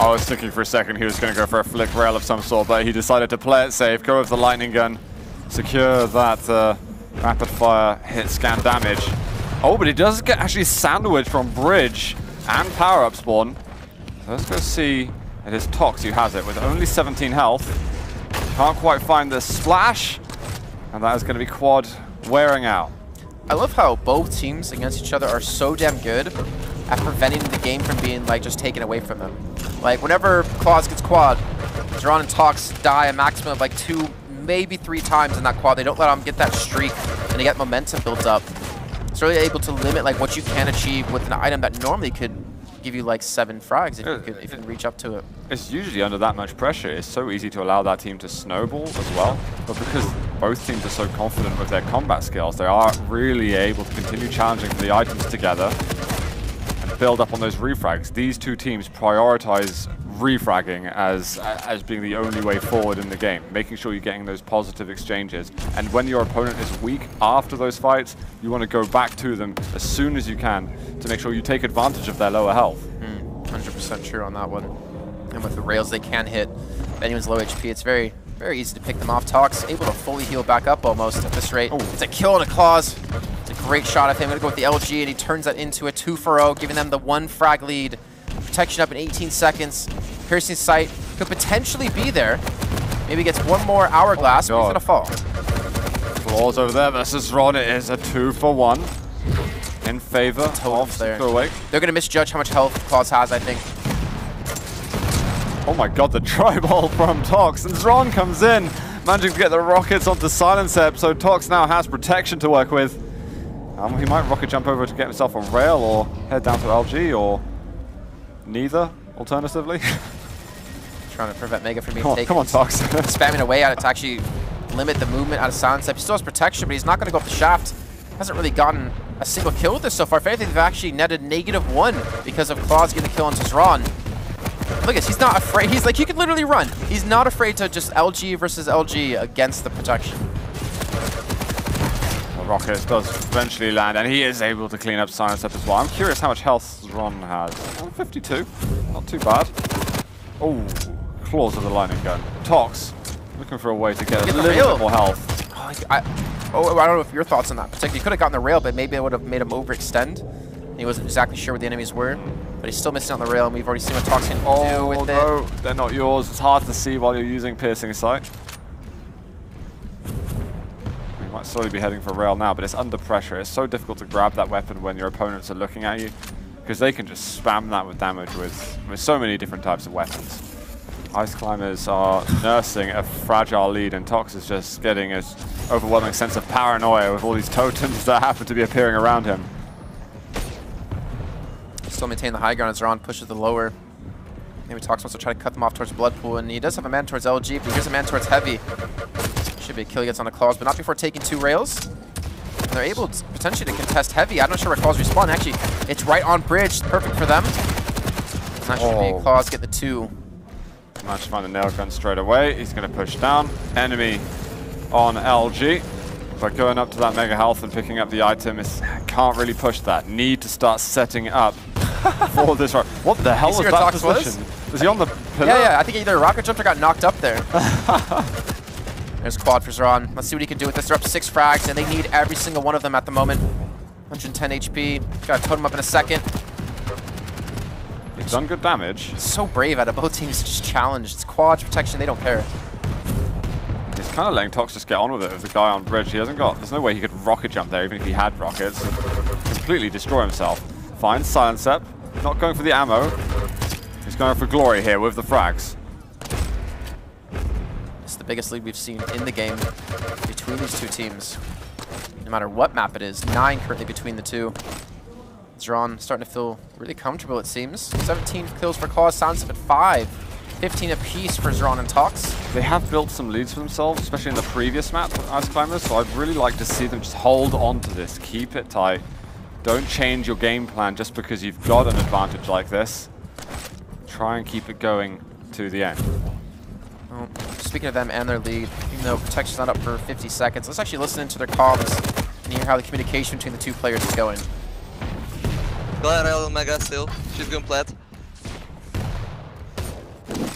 I was thinking for a second he was going to go for a flick rail of some sort, but he decided to play it safe, go with the lightning gun, secure that rapid fire hit scan damage. Oh, but he does get actually sandwiched from bridge and power up spawn. So let's go see. It is Tox who has it with only 17 health. Can't quite find the splash, and that is going to be quad wearing out. I love how both teams against each other are so damn good at preventing the game from being like just taken away from them. Like whenever Clawz gets quad, Xron and Tox die a maximum of like 2, maybe 3 times in that quad. They don't let them get that streak and they get momentum built up. It's really able to limit like what you can achieve with an item that normally could give you like 7 frags if you can reach up to it. It's usually under that much pressure. It's so easy to allow that team to snowball as well. But because both teams are so confident with their combat skills, they are really able to continue challenging for the items together and build up on those refrags. These two teams prioritize refragging as being the only way forward in the game, making sure you're getting those positive exchanges. And when your opponent is weak after those fights, you want to go back to them as soon as you can to make sure you take advantage of their lower health. 100% true on that one. And with the rails they can hit, if anyone's low HP, it's very, very easy to pick them off. Tox able to fully heal back up almost at this rate. It's a kill and a Clawz. It's a great shot of him. I'm going to go with the LG, and he turns that into a 2-for-0, giving them the 1 frag lead. Protection up in 18 seconds. Piercing sight could potentially be there. Maybe gets one more hourglass, but he's gonna fall. Clawz over there versus Xron. It is a 2-for-1 in favor of Quake. They're gonna misjudge how much health Clawz has, I think. Oh my god, the tri-ball from Tox, and Xron comes in, managing to get the rockets onto Silencep, so Tox now has protection to work with. He might rocket jump over to get himself a rail, or head down to LG, or neither, alternatively. Trying to prevent Mega from being taken. Come on, Tox. Spamming away at it to actually limit the movement out of Silencep. He still has protection, but he's not going to go up the shaft. Hasn't really gotten a single kill with this so far. If anything, they've actually netted -1 because of Clawz getting a kill onto Xron. Look at this, he's not afraid. He's like, he can literally run. He's not afraid to just LG versus LG against the protection. The rocket does eventually land, and he is able to clean up Silencep as well. I'm curious how much health Xron has. 52, not too bad. Oh, Clawz with the lightning gun. Tox looking for a way to get a little bit more health. I don't know if your thoughts on that particularly. He could have gotten the rail, but maybe it would have made him overextend. He wasn't exactly sure where the enemies were, but he's still missing on the rail, and we've already seen what Tox can do with it. Oh no, they're not yours. It's hard to see while you're using piercing sight. He might slowly be heading for rail now, but it's under pressure. It's so difficult to grab that weapon when your opponents are looking at you, because they can just spam that with damage with so many different types of weapons. Ice Climbers are nursing a fragile lead, and Tox is just getting an overwhelming sense of paranoia with all these totems that happen to be appearing around him. Still maintain the high ground as Xron pushes the lower. Maybe Tox wants to try to cut them off towards Bloodpool, and he does have a man towards LG, but here's a man towards Heavy. Should be a kill he gets on the Clawz, but not before taking 2 rails. And they're able to potentially to contest Heavy. I'm not sure where Clawz respawn. Actually, it's right on bridge. Perfect for them. And that should be Clawz get the 2. Managed to find the nail gun straight away. He's going to push down. Enemy on LG. But going up to that mega health and picking up the item can't really push that. Need to start setting up for this run. What the hell was that position? Was he on the pillar? Yeah, I think he either rocket jumped or got knocked up there. There's quad for Xron. Let's see what he can do with this. They're up 6 frags, and they need every single one of them at the moment. 110 HP. Got to totem up in a second. He's done good damage. So brave out of both teams to just challenge. It's quad protection, they don't care. He's kind of letting Tox just get on with it with the guy on bridge. He hasn't got, there's no way he could rocket jump there, even if he had rockets. Completely destroy himself. Finds Silencep, not going for the ammo. He's going for glory here with the frags. It's the biggest lead we've seen in the game between these two teams. No matter what map it is, 9 currently between the two. Xron starting to feel really comfortable, it seems. 17 kills for Clawz, Silencep at 5. 15 apiece for Xron and Tox. They have built some leads for themselves, especially in the previous map with Ice Climbers, so I'd really like to see them just hold on to this, keep it tight. Don't change your game plan just because you've got an advantage like this. Try and keep it going to the end. Well, speaking of them and their lead, even though protection's not up for 50 seconds, let's actually listen into their comms and hear how the communication between the two players is going. Go ahead, Rail Mega still. She's going plat.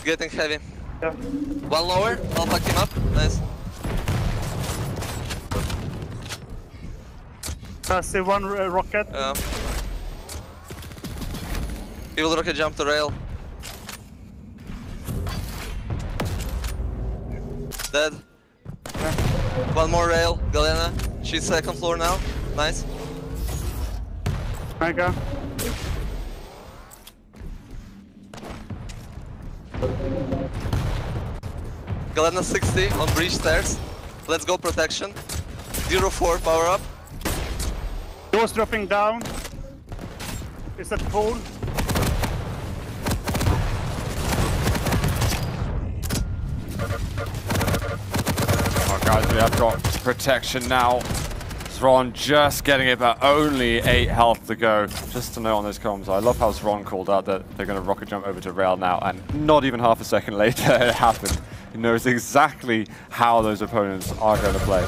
Getting heavy. Yeah. One lower, I'll fuck him up. Nice. I see one rocket. He will rocket jump to rail. Dead. One more rail, Galena. She's 2nd floor now. Nice. Mega. Galena 60 on breach stairs. Let's go protection. 0-4 power up. Doors dropping down. Is that cool? Oh guys, we have got protection now. Xron just getting it, but only 8 health to go. Just to know on those comms, I love how Xron called out that they're going to rocket jump over to rail now, and not even half a second later it happened. He knows exactly how those opponents are going to play.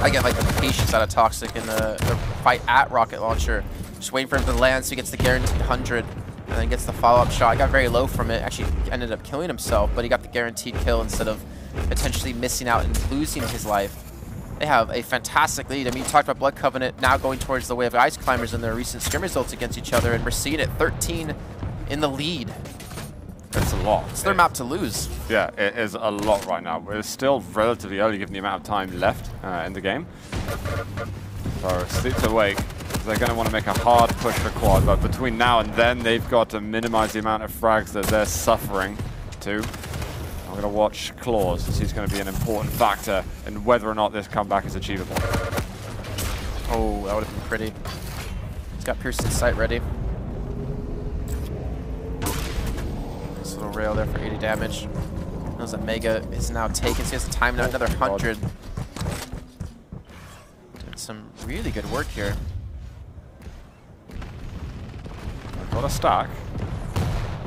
I get like the patience out of Toxic in the fight at rocket launcher. Just waiting for him to land so he gets the guaranteed 100 and then gets the follow-up shot. I got very low from it, actually ended up killing himself, but he got the guaranteed kill instead of potentially missing out and losing his life. They have a fantastic lead. I mean, you talked about Blood Covenant now going towards the way of Ice Climbers in their recent scrim results against each other, and we're seeing it 13 in the lead. It's a lot. It's their map to lose. Yeah, it is a lot right now. We're still relatively early given the amount of time left in the game. So Sleep to Wake, they're going to want to make a hard push for quad, but between now and then they've got to minimize the amount of frags that they're suffering too. I'm going to watch Clawz, as he's going to be an important factor in whether or not this comeback is achievable. Oh, that would have been pretty. He's got Pearson's sight ready. Nice little rail there for 80 damage. Knows that Mega is now taken, so he has to time out another 100. Doing some really good work here. Got a stack.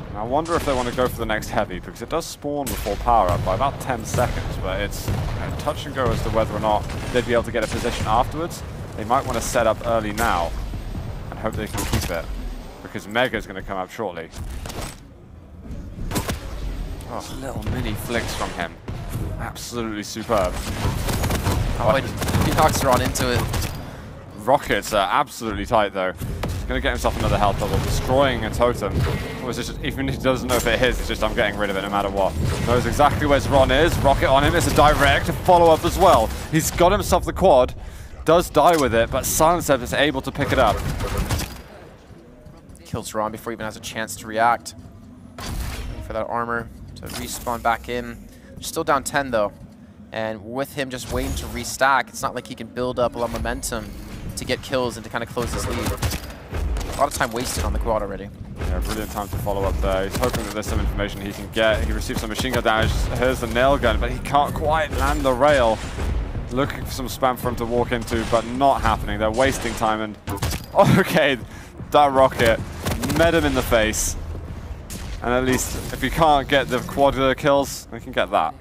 And I wonder if they want to go for the next heavy, because it does spawn before power up by about 10 seconds, but it's touch and go as to whether or not they'd be able to get a position afterwards. They might want to set up early now and hope they can keep it, because Mega's going to come up shortly. Oh, little mini flicks from him. Absolutely superb. Oh, he knocks Xron into it. Rockets are absolutely tight though. He's going Going to get himself another health bubble, destroying a totem. Even if he doesn't know if it hits, it's just I'm getting rid of it no matter what. Knows exactly where Xron is. Rocket on him. It's a direct follow-up as well. He's got himself the quad. Does die with it, but Silencep is able to pick it up. Kills Xron before he even has a chance to react. Waiting for that armor to respawn back in. Still down 10 though. And with him just waiting to restack, it's not like he can build up a lot of momentum to get kills and to kind of close this lead. A lot of time wasted on the quad already. Yeah, brilliant time to follow up there. He's hoping that there's some information he can get. He receives some machine gun damage. Here's the nail gun, but he can't quite land the rail. Looking for some spam for him to walk into, but not happening. They're wasting time, and okay, that rocket met him in the face. And at least if you can't get the quad kills, we can get that.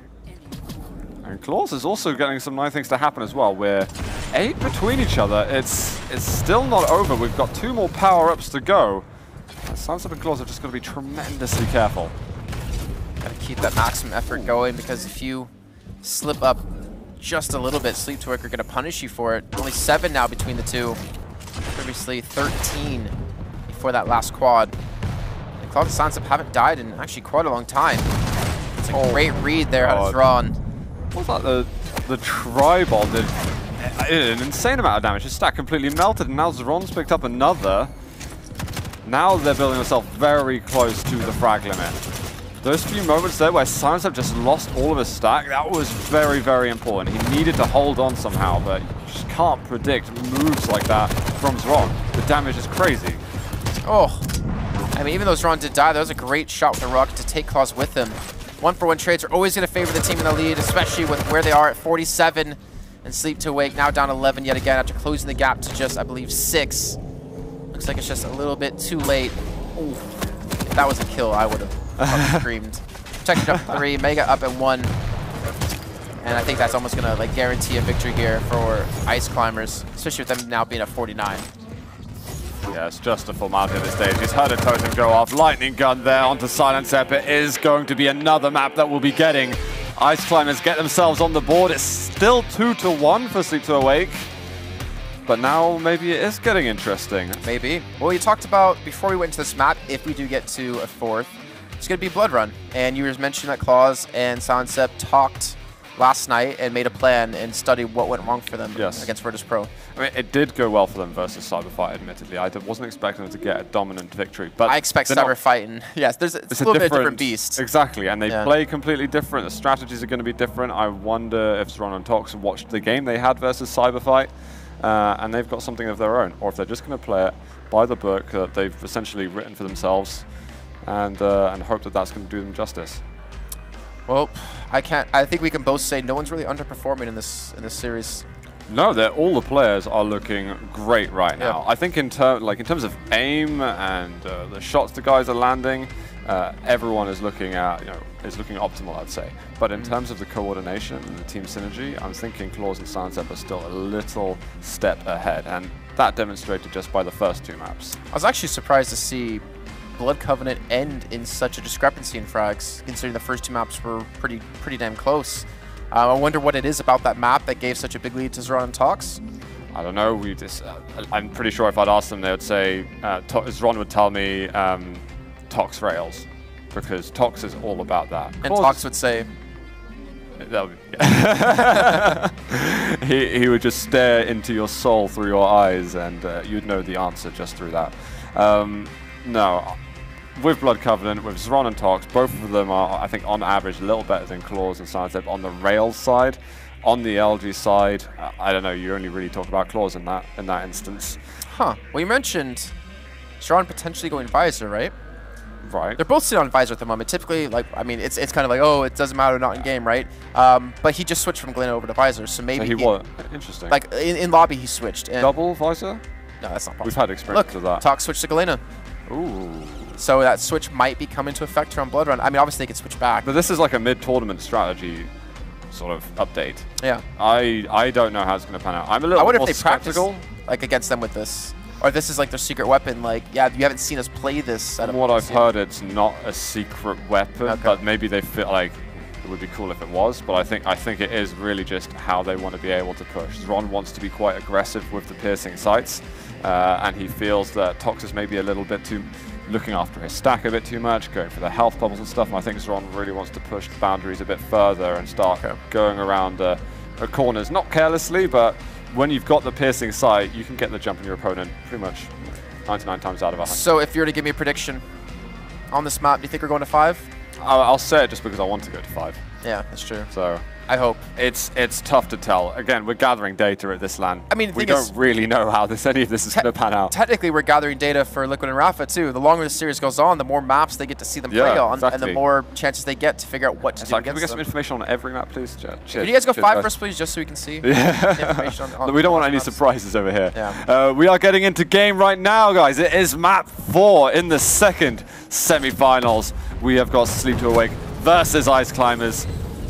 And Clawz is also getting some nice things to happen as well. We're 8 between each other. It's still not over. We've got 2 more power-ups to go. Silencep and Clawz are just going to be tremendously careful. Gotta keep that maximum effort going, because if you slip up just a little bit, Sleep2Wake are going to punish you for it. Only 7 now between the two. Previously 13 before that last quad. And Clawz and Silencep haven't died in actually quite a long time. It's a great read there out of Xron. What was that? The tri-ball did an insane amount of damage. His stack completely melted, and now Xron's picked up another. Now they're building themselves very close to the frag limit. Those few moments there where Silencep just lost all of his stack, that was very, very important. He needed to hold on somehow, but you just can't predict moves like that from Xron. The damage is crazy. Oh, I mean, even though Xron did die, that was a great shot with the rocket to take Clawz with him. 1-for-1 trades are always going to favor the team in the lead, especially with where they are at 47. And Sleep2Wake now down 11 yet again after closing the gap to just, I believe, 6. Looks like it's just a little bit too late. Ooh. If that was a kill, I would have screamed. Protection up 3, Mega up at 1. And I think that's almost going to like guarantee a victory here for Ice Climbers, especially with them now being at 49. Yeah, it's just a formality at this stage. He's heard a totem go off. Lightning gun there onto Silencep. It is going to be another map that we'll be getting. Ice Climbers get themselves on the board. It's still 2-1 for Sleep2Wake. But now maybe it is getting interesting. Maybe. Well, you talked about, before we went to this map, if we do get to a 4th, it's going to be Blood Run. And you were mentioning that Clawz and Silencep talked last night and made a plan and studied what went wrong for them against Virtus Pro. I mean, it did go well for them versus Cyberfight, admittedly. I wasn't expecting them to get a dominant victory. But I expect Cyberfight, yes, it's a little bit of a different beast. Exactly, and they play completely different. The strategies are going to be different. I wonder if Xron and Tox watched the game they had versus Cyberfight, and they've got something of their own, or if they're just going to play it by the book that they've essentially written for themselves, and hope that that's going to do them justice. Well, I think we can both say no one's really underperforming in this series. No, all the players are looking great right now. Yeah. I think in terms of aim and the shots the guys are landing, everyone is looking optimal, I'd say. But in terms of the coordination and the team synergy, I'm thinking Clawz and Silencep are still a little step ahead, and that demonstrated just by the first 2 maps. I was actually surprised to see Blood Covenant end in such a discrepancy in frags, considering the first 2 maps were pretty damn close. I wonder what it is about that map that gave such a big lead to Xron and Tox. I don't know. I'm pretty sure if I'd asked them, they would say Xron would tell me Tox rails, because Tox is all about that. And Tox would say, that would be, yeah. he would just stare into your soul through your eyes, and you'd know the answer just through that. No. With Blood Covenant, with Xron and Tox, both of them are, I think, on average, a little better than Clawz and Silencep on the Rails side. On the LG side, I don't know, you only really talk about Clawz in that instance. Huh. Well, you mentioned Xron potentially going Visor, right? Right. They're both sitting on Visor at the moment. Typically, like, I mean, it's kind of like, oh, it doesn't matter, not in game, right? But he just switched from Glen over to Visor, so maybe so he was interesting. Like in lobby, he switched. And double Visor? No, that's not possible. We've had experience with that. Tox switched to Galena. Ooh. So that switch might be coming to effect here on Blood Run. I mean, obviously they could switch back. But this is like a mid-tournament strategy sort of update. Yeah. I don't know how it's going to pan out. I'm a little more skeptical. Like against them with this. Or this is like their secret weapon. Like, yeah, you haven't seen us play this setup. From what I've heard, it's not a secret weapon, but maybe they feel like it would be cool if it was. But I think it is really just how they want to be able to push. Xron wants to be quite aggressive with the piercing sights. and he feels that Tox is maybe a little bit too looking after his stack a bit too much, going for the health bubbles and stuff. And I think Xron really wants to push the boundaries a bit further and start going around corners, not carelessly, but when you've got the piercing sight, you can get the jump on your opponent pretty much 99 times out of 100. So if you were to give me a prediction on this map, do you think we're going to 5? I'll say it just because I want to go to 5. Yeah, that's true. So I hope. it's tough to tell. Again, we're gathering data at this LAN. I mean, we don't really know how any of this is going to pan out. Technically, we're gathering data for Liquid and Rafa too. The longer the series goes on, the more maps they get to see them play on, exactly. and the more chances they get to figure out what to do Can we get against some them. information on every map, please? Could you guys go 5 first, please, just so we can see the information on we don't want any maps. surprises over here. Yeah. We are getting into game right now, guys. It is map 4 in the second semi-finals. We have got Sleep to Awake versus Ice Climbers.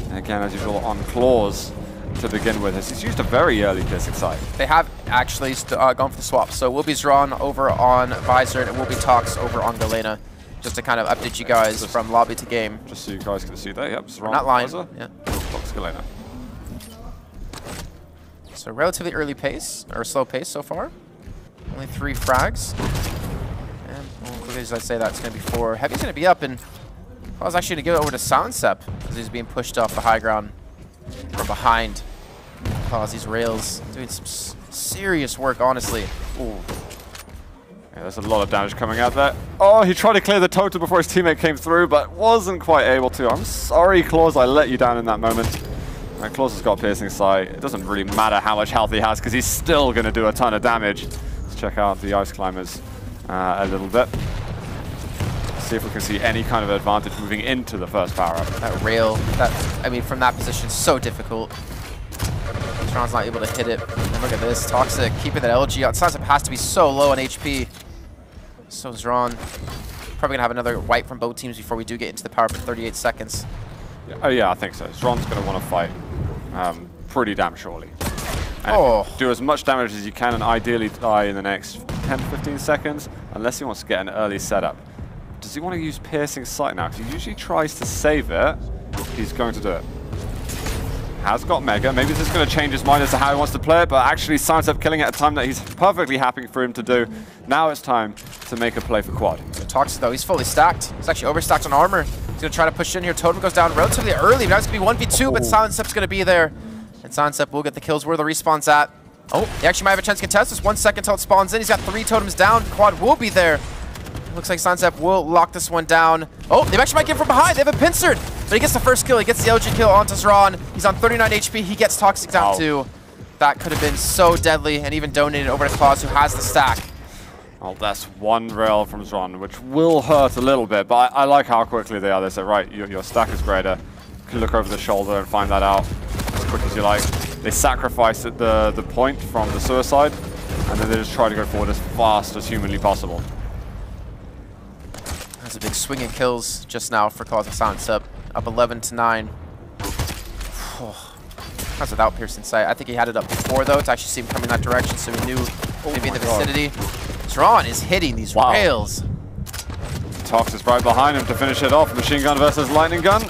And again, as usual, on Clawz to begin with. He's used a very early piercing sight. They have actually gone for the swap. So it will be Xron over on Visor, and it will be Tox over on Galena. Just to kind of update you guys from lobby to game. Just so you guys can see that. Yep, Xron. Not lying. Visor, Yeah. Tox Galena. So relatively early pace, or slow pace so far. Only 3 frags. And well, as I say that, it's going to be 4. Heavy's going to be up, and I was actually going to give it over to Silencep as he's being pushed off the high ground from behind. Clawz, these rails doing some serious work, honestly. Ooh. Yeah, there's a lot of damage coming out there. Oh, he tried to clear the totem before his teammate came through, but wasn't quite able to. I'm sorry, Clawz, I let you down in that moment. And Clawz has got piercing sight. It doesn't really matter how much health he has because he's still going to do a ton of damage. Let's check out the Ice Climbers a little bit. See if we can see any kind of advantage moving into the first power-up. That rail, I mean, from that position, so difficult. Xron's not able to hit it. And look at this, Toxic keeping that LG on. Silencep has to be so low on HP. So Xron probably gonna have another wipe from both teams before we do get into the power-up in 38 seconds. Yeah, oh yeah, I think so. Xron's going to want to fight pretty damn surely. And do as much damage as you can and ideally die in the next 10-15 seconds, unless he wants to get an early setup. Does he want to use piercing sight now? Because he usually tries to save it. He's going to do it. Has got Mega. Maybe this is going to change his mind as to how he wants to play it, but actually Silencep killing it at a time that he's perfectly happy for him to do. Now it's time to make a play for quad. Toxic though, he's fully stacked. He's actually overstacked on armor. He's going to try to push in here. Totem goes down relatively early. Now it's going to be 1v2, but Silencep's going to be there. And Silencep will get the kills where the respawn's at. Oh, he actually might have a chance to contest this. 1 second till it spawns in. He's got 3 totems down. Quad will be there. Looks like Silencep will lock this one down. Oh, they actually might get from behind. They have a pincered. But he gets the first kill. He gets the LG kill onto Xron. He's on 39 HP. He gets Toxic down too. That could have been so deadly, and even donated over to Clawz, who has the stack. Well, that's 1 rail from Xron, which will hurt a little bit, but I like how quickly they are. They say, right, your stack is greater. You can look over the shoulder and find that out as quick as you like. They sacrifice at the point from the suicide, and then they just try to go forward as fast as humanly possible. That's a big swing in kills just now for Clawz and Silencep, up 11-9. That's without piercing sight. I think he had it up before though to actually see him coming that direction, so he knew maybe in the vicinity. Xron is hitting these rails. Tox is right behind him to finish it off. Machine gun versus lightning gun.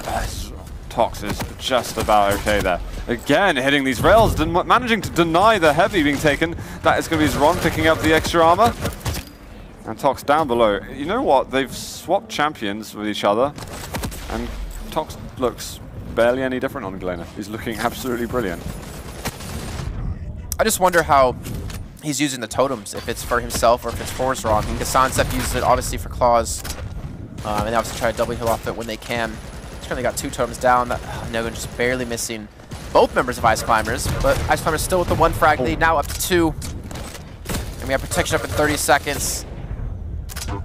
Tox is just about okay there. Again, hitting these rails, managing to deny the heavy being taken. That is going to be Xron picking up the extra armor. And Tox down below. You know what? They've swapped champions with each other. And Tox looks barely any different on Galena. He's looking absolutely brilliant. I just wonder how he's using the totems, if it's for himself or if it's for Xron. Because Silencep uses it obviously for Clawz. And they obviously try to double heal off it when they can. He's currently got 2 totems down. Nogan just barely missing both members of Ice Climbers. But Ice Climbers still with the 1 frag lead, now up to 2. And we have protection up in 30 seconds.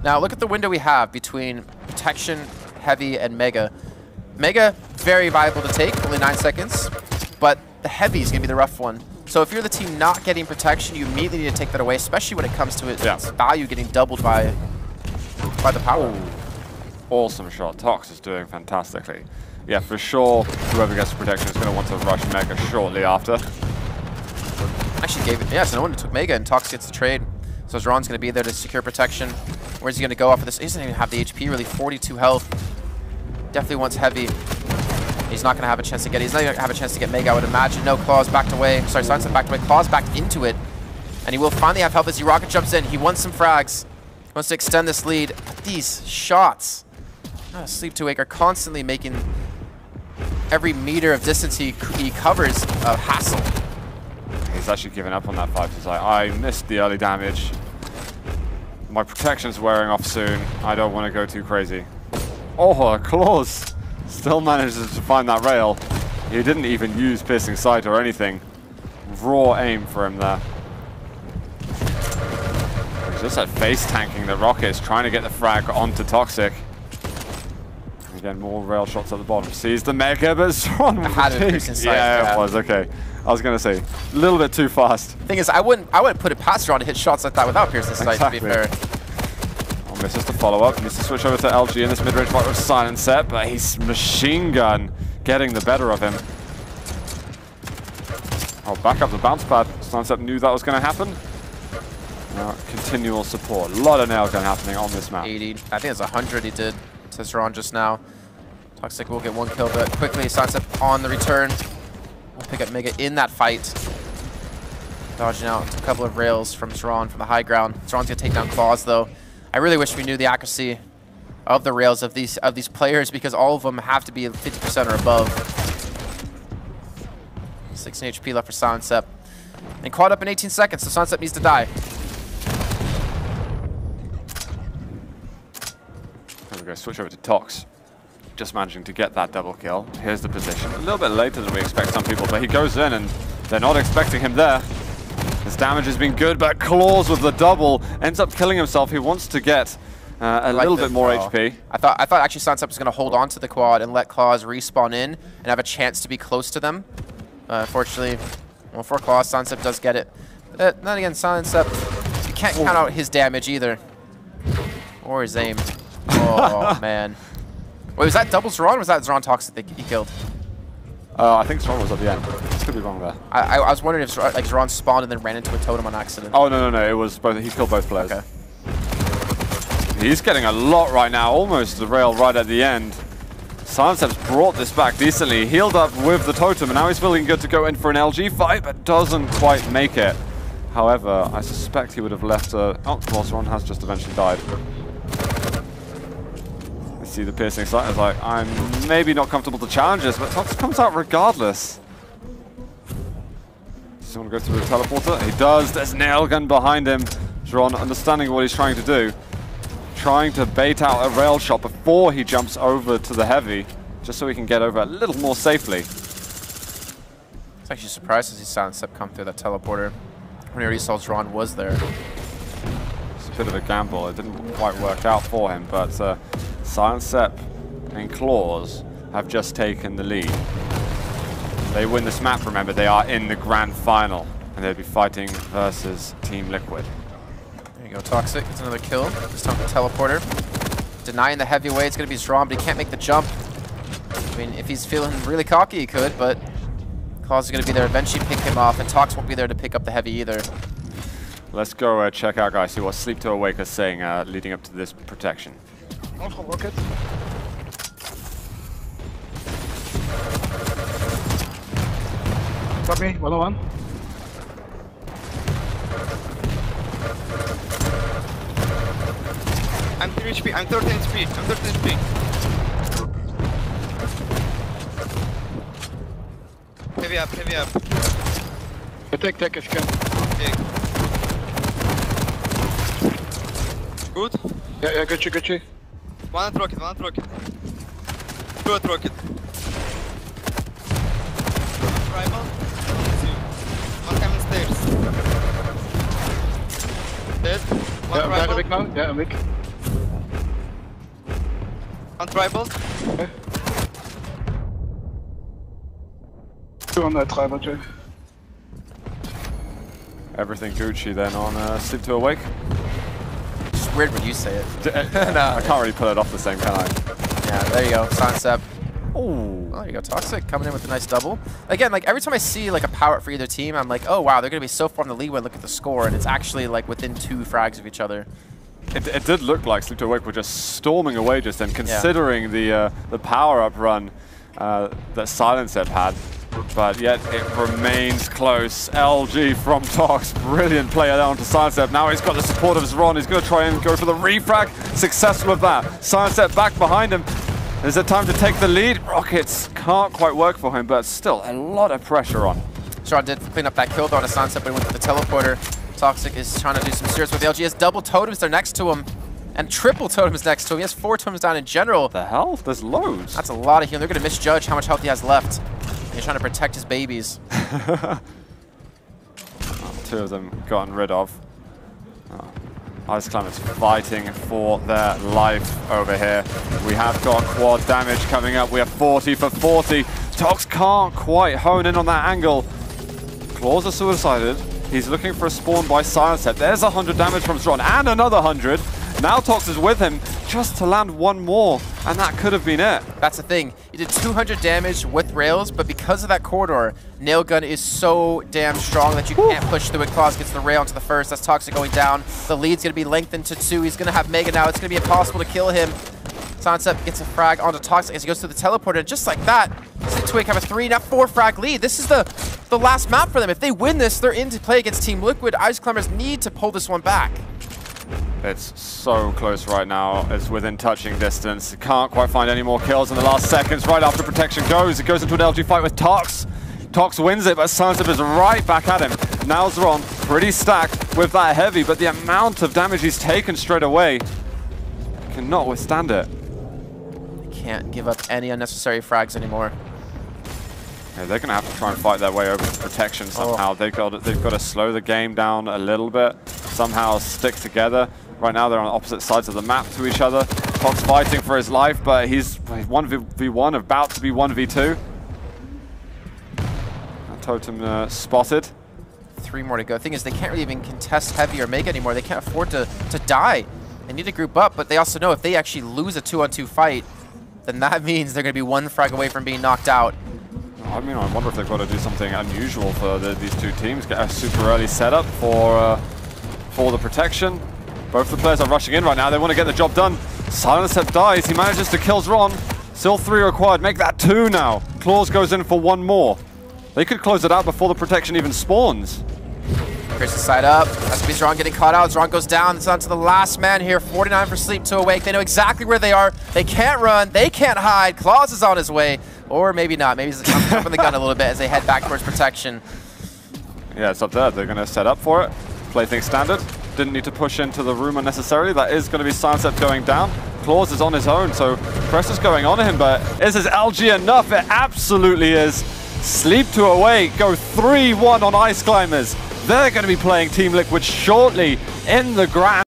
Now look at the window we have between protection, heavy, and mega. Mega, very viable to take, only 9 seconds. But the heavy is going to be the rough one. So if you're the team not getting protection, you immediately need to take that away, especially when it comes to its value getting doubled by the power. Ooh. Awesome shot. Tox is doing fantastically. Yeah, for sure, whoever gets the protection is going to want to rush Mega shortly after. Actually gave it, so no one took Mega and Tox gets the trade. So Xron's going to be there to secure protection. Where's he going to go off of this? He doesn't even have the HP, really, 42 health. Definitely wants heavy. He's not going to have a chance to get it. He's not going to have a chance to get Mega, I would imagine. No, Clawz backed away. Sorry, Silencep backed away. Clawz backed into it. And he will finally have help as he rocket jumps in. He wants some frags. He wants to extend this lead. But these shots, Sleep2wake, are constantly making every meter of distance he covers a hassle. He's actually given up on that fight. He's like, I missed the early damage. My protection's wearing off soon. I don't want to go too crazy. Oh, Clawz still manages to find that rail. He didn't even use piercing sight or anything. Raw aim for him there. It's just that face tanking the rockets, trying to get the frag onto Toxjq. Again, more rail shots at the bottom. Sees the mega, but Xron had it piercing sight. Yeah, it was, okay. I was going to say, a little bit too fast. Thing is, I wouldn't put it past Xron to hit shots like that without piercing sight, Exactly. to be fair. Oh, misses the follow-up. Needs to switch over to LG in this mid-range fight with Silencep, but he's machine gun getting the better of him. Oh, back up the bounce pad. Silencep knew that was going to happen. Now, continual support. A lot of nail gun happening on this map. 80. I think it's 100 he did to Xron just now. Toxjq will get one kill, but quickly Silencep on the return. We'll pick up Mega in that fight. Dodging out a couple of rails from Xron from the high ground. Xron's going to take down Clawz, though. I really wish we knew the accuracy of the rails of these players, because all of them have to be 50% or above. 16 HP left for Silencep. And caught up in 18 seconds, so Silencep needs to die. There we go, switch over to Tox. Just managing to get that double kill. Here's the position. A little bit later than we expect some people, but he goes in and they're not expecting him there. His damage has been good, but Clawz with the double ends up killing himself. He wants to get a little bit more HP. I thought actually Silencep was going to hold on to the quad and let Clawz respawn in and have a chance to be close to them. Unfortunately, well, for Clawz, Silencep does get it. But then again, Silencep, you can't count out his damage either. Or his aim. Oh, man. Wait, was that double Xron or was that Xron Toxic that he killed? I think Xron was at the end. Could be wrong there. I was wondering if like Xron spawned and then ran into a totem on accident. Oh, no. It was both. He killed both players. Okay. He's getting a lot right now. Almost the rail right at the end. Silencep's brought this back decently. Healed up with the totem, and now he's feeling good to go in for an LG fight, but doesn't quite make it. However, I suspect he would have left a... Oh, Xron has just eventually died. See the piercing sight is like, I'm maybe not comfortable to challenge this, but Tox comes out regardless. Does someone go through the teleporter? He does. There's nail gun behind him. Xron understanding what he's trying to do. Trying to bait out a rail shot before he jumps over to the heavy, just so he can get over a little more safely. I was actually surprised to see Silencep come through that teleporter when he already saw Xron was there. It's a bit of a gamble. It didn't quite work out for him, but Silencep and Clawz have just taken the lead. They win this map, remember, they are in the grand final, and they'll be fighting versus Team Liquid. There you go, Toxjq gets another kill. This time the teleporter. Denying the heavyweight, it's going to be Xron, but he can't make the jump. I mean, if he's feeling really cocky, he could, but Clawz is going to be there, eventually pick him off, and Tox won't be there to pick up the heavy either. Let's go check out, guys, see what Sleep2wake is saying leading up to this protection. One from rocket. Got me, 101. I'm 3 HP, I'm 13 HP, I'm 13 HP. Heavy up, heavy up. Take if you can. Okay. Good? Yeah, got you. One at rocket. Two at rocket. Rival. One coming stairs. Dead. One Yeah, I'm rival. weak now. Yeah, I'm weak. One tribal. Okay. Two on that tribal, Jay. Everything Gucci then on Sleep2wake. It's weird when you say it. No, I can't really pull it off the same, can I? Yeah, there you go, Silencep. Oh, Oh, there you go, Toxjq coming in with a nice double. Again, like every time I see like a power up for either team, I'm like, oh wow, they're gonna be so far in the lead when I look at the score, and it's actually like within 2 frags of each other. it did look like Sleep2wake were just storming away just then, considering the power-up run that Silencep had. But yet it remains close. LG from Tox, brilliant player down to Silencep. Now he's got the support of Xron. He's going to try and go for the refrag. Successful with that. Silencep back behind him. Is it time to take the lead? Rockets can't quite work for him, but still a lot of pressure on. Xron did clean up that kill though on a Silencep, but he went for the teleporter. Toxjq is trying to do some serious with the LG. He has double totems there next to him. And triple totems next to him. He has 4 totems down in general. The hell? There's loads. That's a lot of healing. They're going to misjudge how much health he has left. He's trying to protect his babies. 2 of them gotten rid of. Ice Climbers fighting for their life over here. We have got quad damage coming up. We have 40 for 40. Tox can't quite hone in on that angle. Clawz are suicided. He's looking for a spawn by Silencep. There's 100 damage from Xron and another 100. Now Tox is with him just to land one more, and that could have been it. That's the thing. You did 200 damage with rails, but because of that corridor, Nail Gun is so damn strong that you can't push through it. Clawz gets the rail into the first. That's Toxjq going down. The lead's going to be lengthened to 2. He's going to have Mega now. It's going to be impossible to kill him. Silencep gets a frag onto Toxjq as he goes through the teleporter. And just like that, Twig have a 3, now 4 frag lead. This is the last map for them. If they win this, they're in to play against Team Liquid. Ice Climbers need to pull this one back. It's so close right now. It's within touching distance. Can't quite find any more kills in the last seconds. Right after protection goes, it goes into an LG fight with Tox. Tox wins it, but Silencep is right back at him. Now Xron pretty stacked with that heavy, but the amount of damage he's taken straight away cannot withstand it. They can't give up any unnecessary frags anymore. Yeah, they're going to have to try and fight their way over to protection somehow. They've got to slow the game down a little bit, somehow stick together. Right now they're on opposite sides of the map to each other. Tox fighting for his life, but he's 1v1, about to be 1v2. Totem spotted. 3 more to go. The thing is, they can't really even contest heavy or Mega anymore. They can't afford to die. They need to group up, but they also know if they actually lose a 2-on-2 fight, then that means they're going to be 1 frag away from being knocked out. I mean, I wonder if they've got to do something unusual for these 2 teams. Get a super early setup for the protection. Both the players are rushing in right now. They want to get the job done. Silencep dies. He manages to kill Xron. Still 3 required. Make that 2 now. Clawz goes in for 1 more. They could close it out before the protection even spawns. Here's the side up. That's going to be Xron getting caught out. Xron goes down. It's on to the last man here. 49 for sleep to awake. They know exactly where they are. They can't run. They can't hide. Clawz is on his way. Or maybe not. Maybe he's jumping the gun a little bit as they head back towards protection. Yeah, it's up there. They're going to set up for it. Play things standard. Didn't need to push into the room unnecessarily. That is going to be Silencep going down. Clawz is on his own, so pressure's going on him, but is his LG enough? It absolutely is. Sleep to awake, go 3-1 on Ice Climbers. They're going to be playing Team Liquid shortly in the Grand.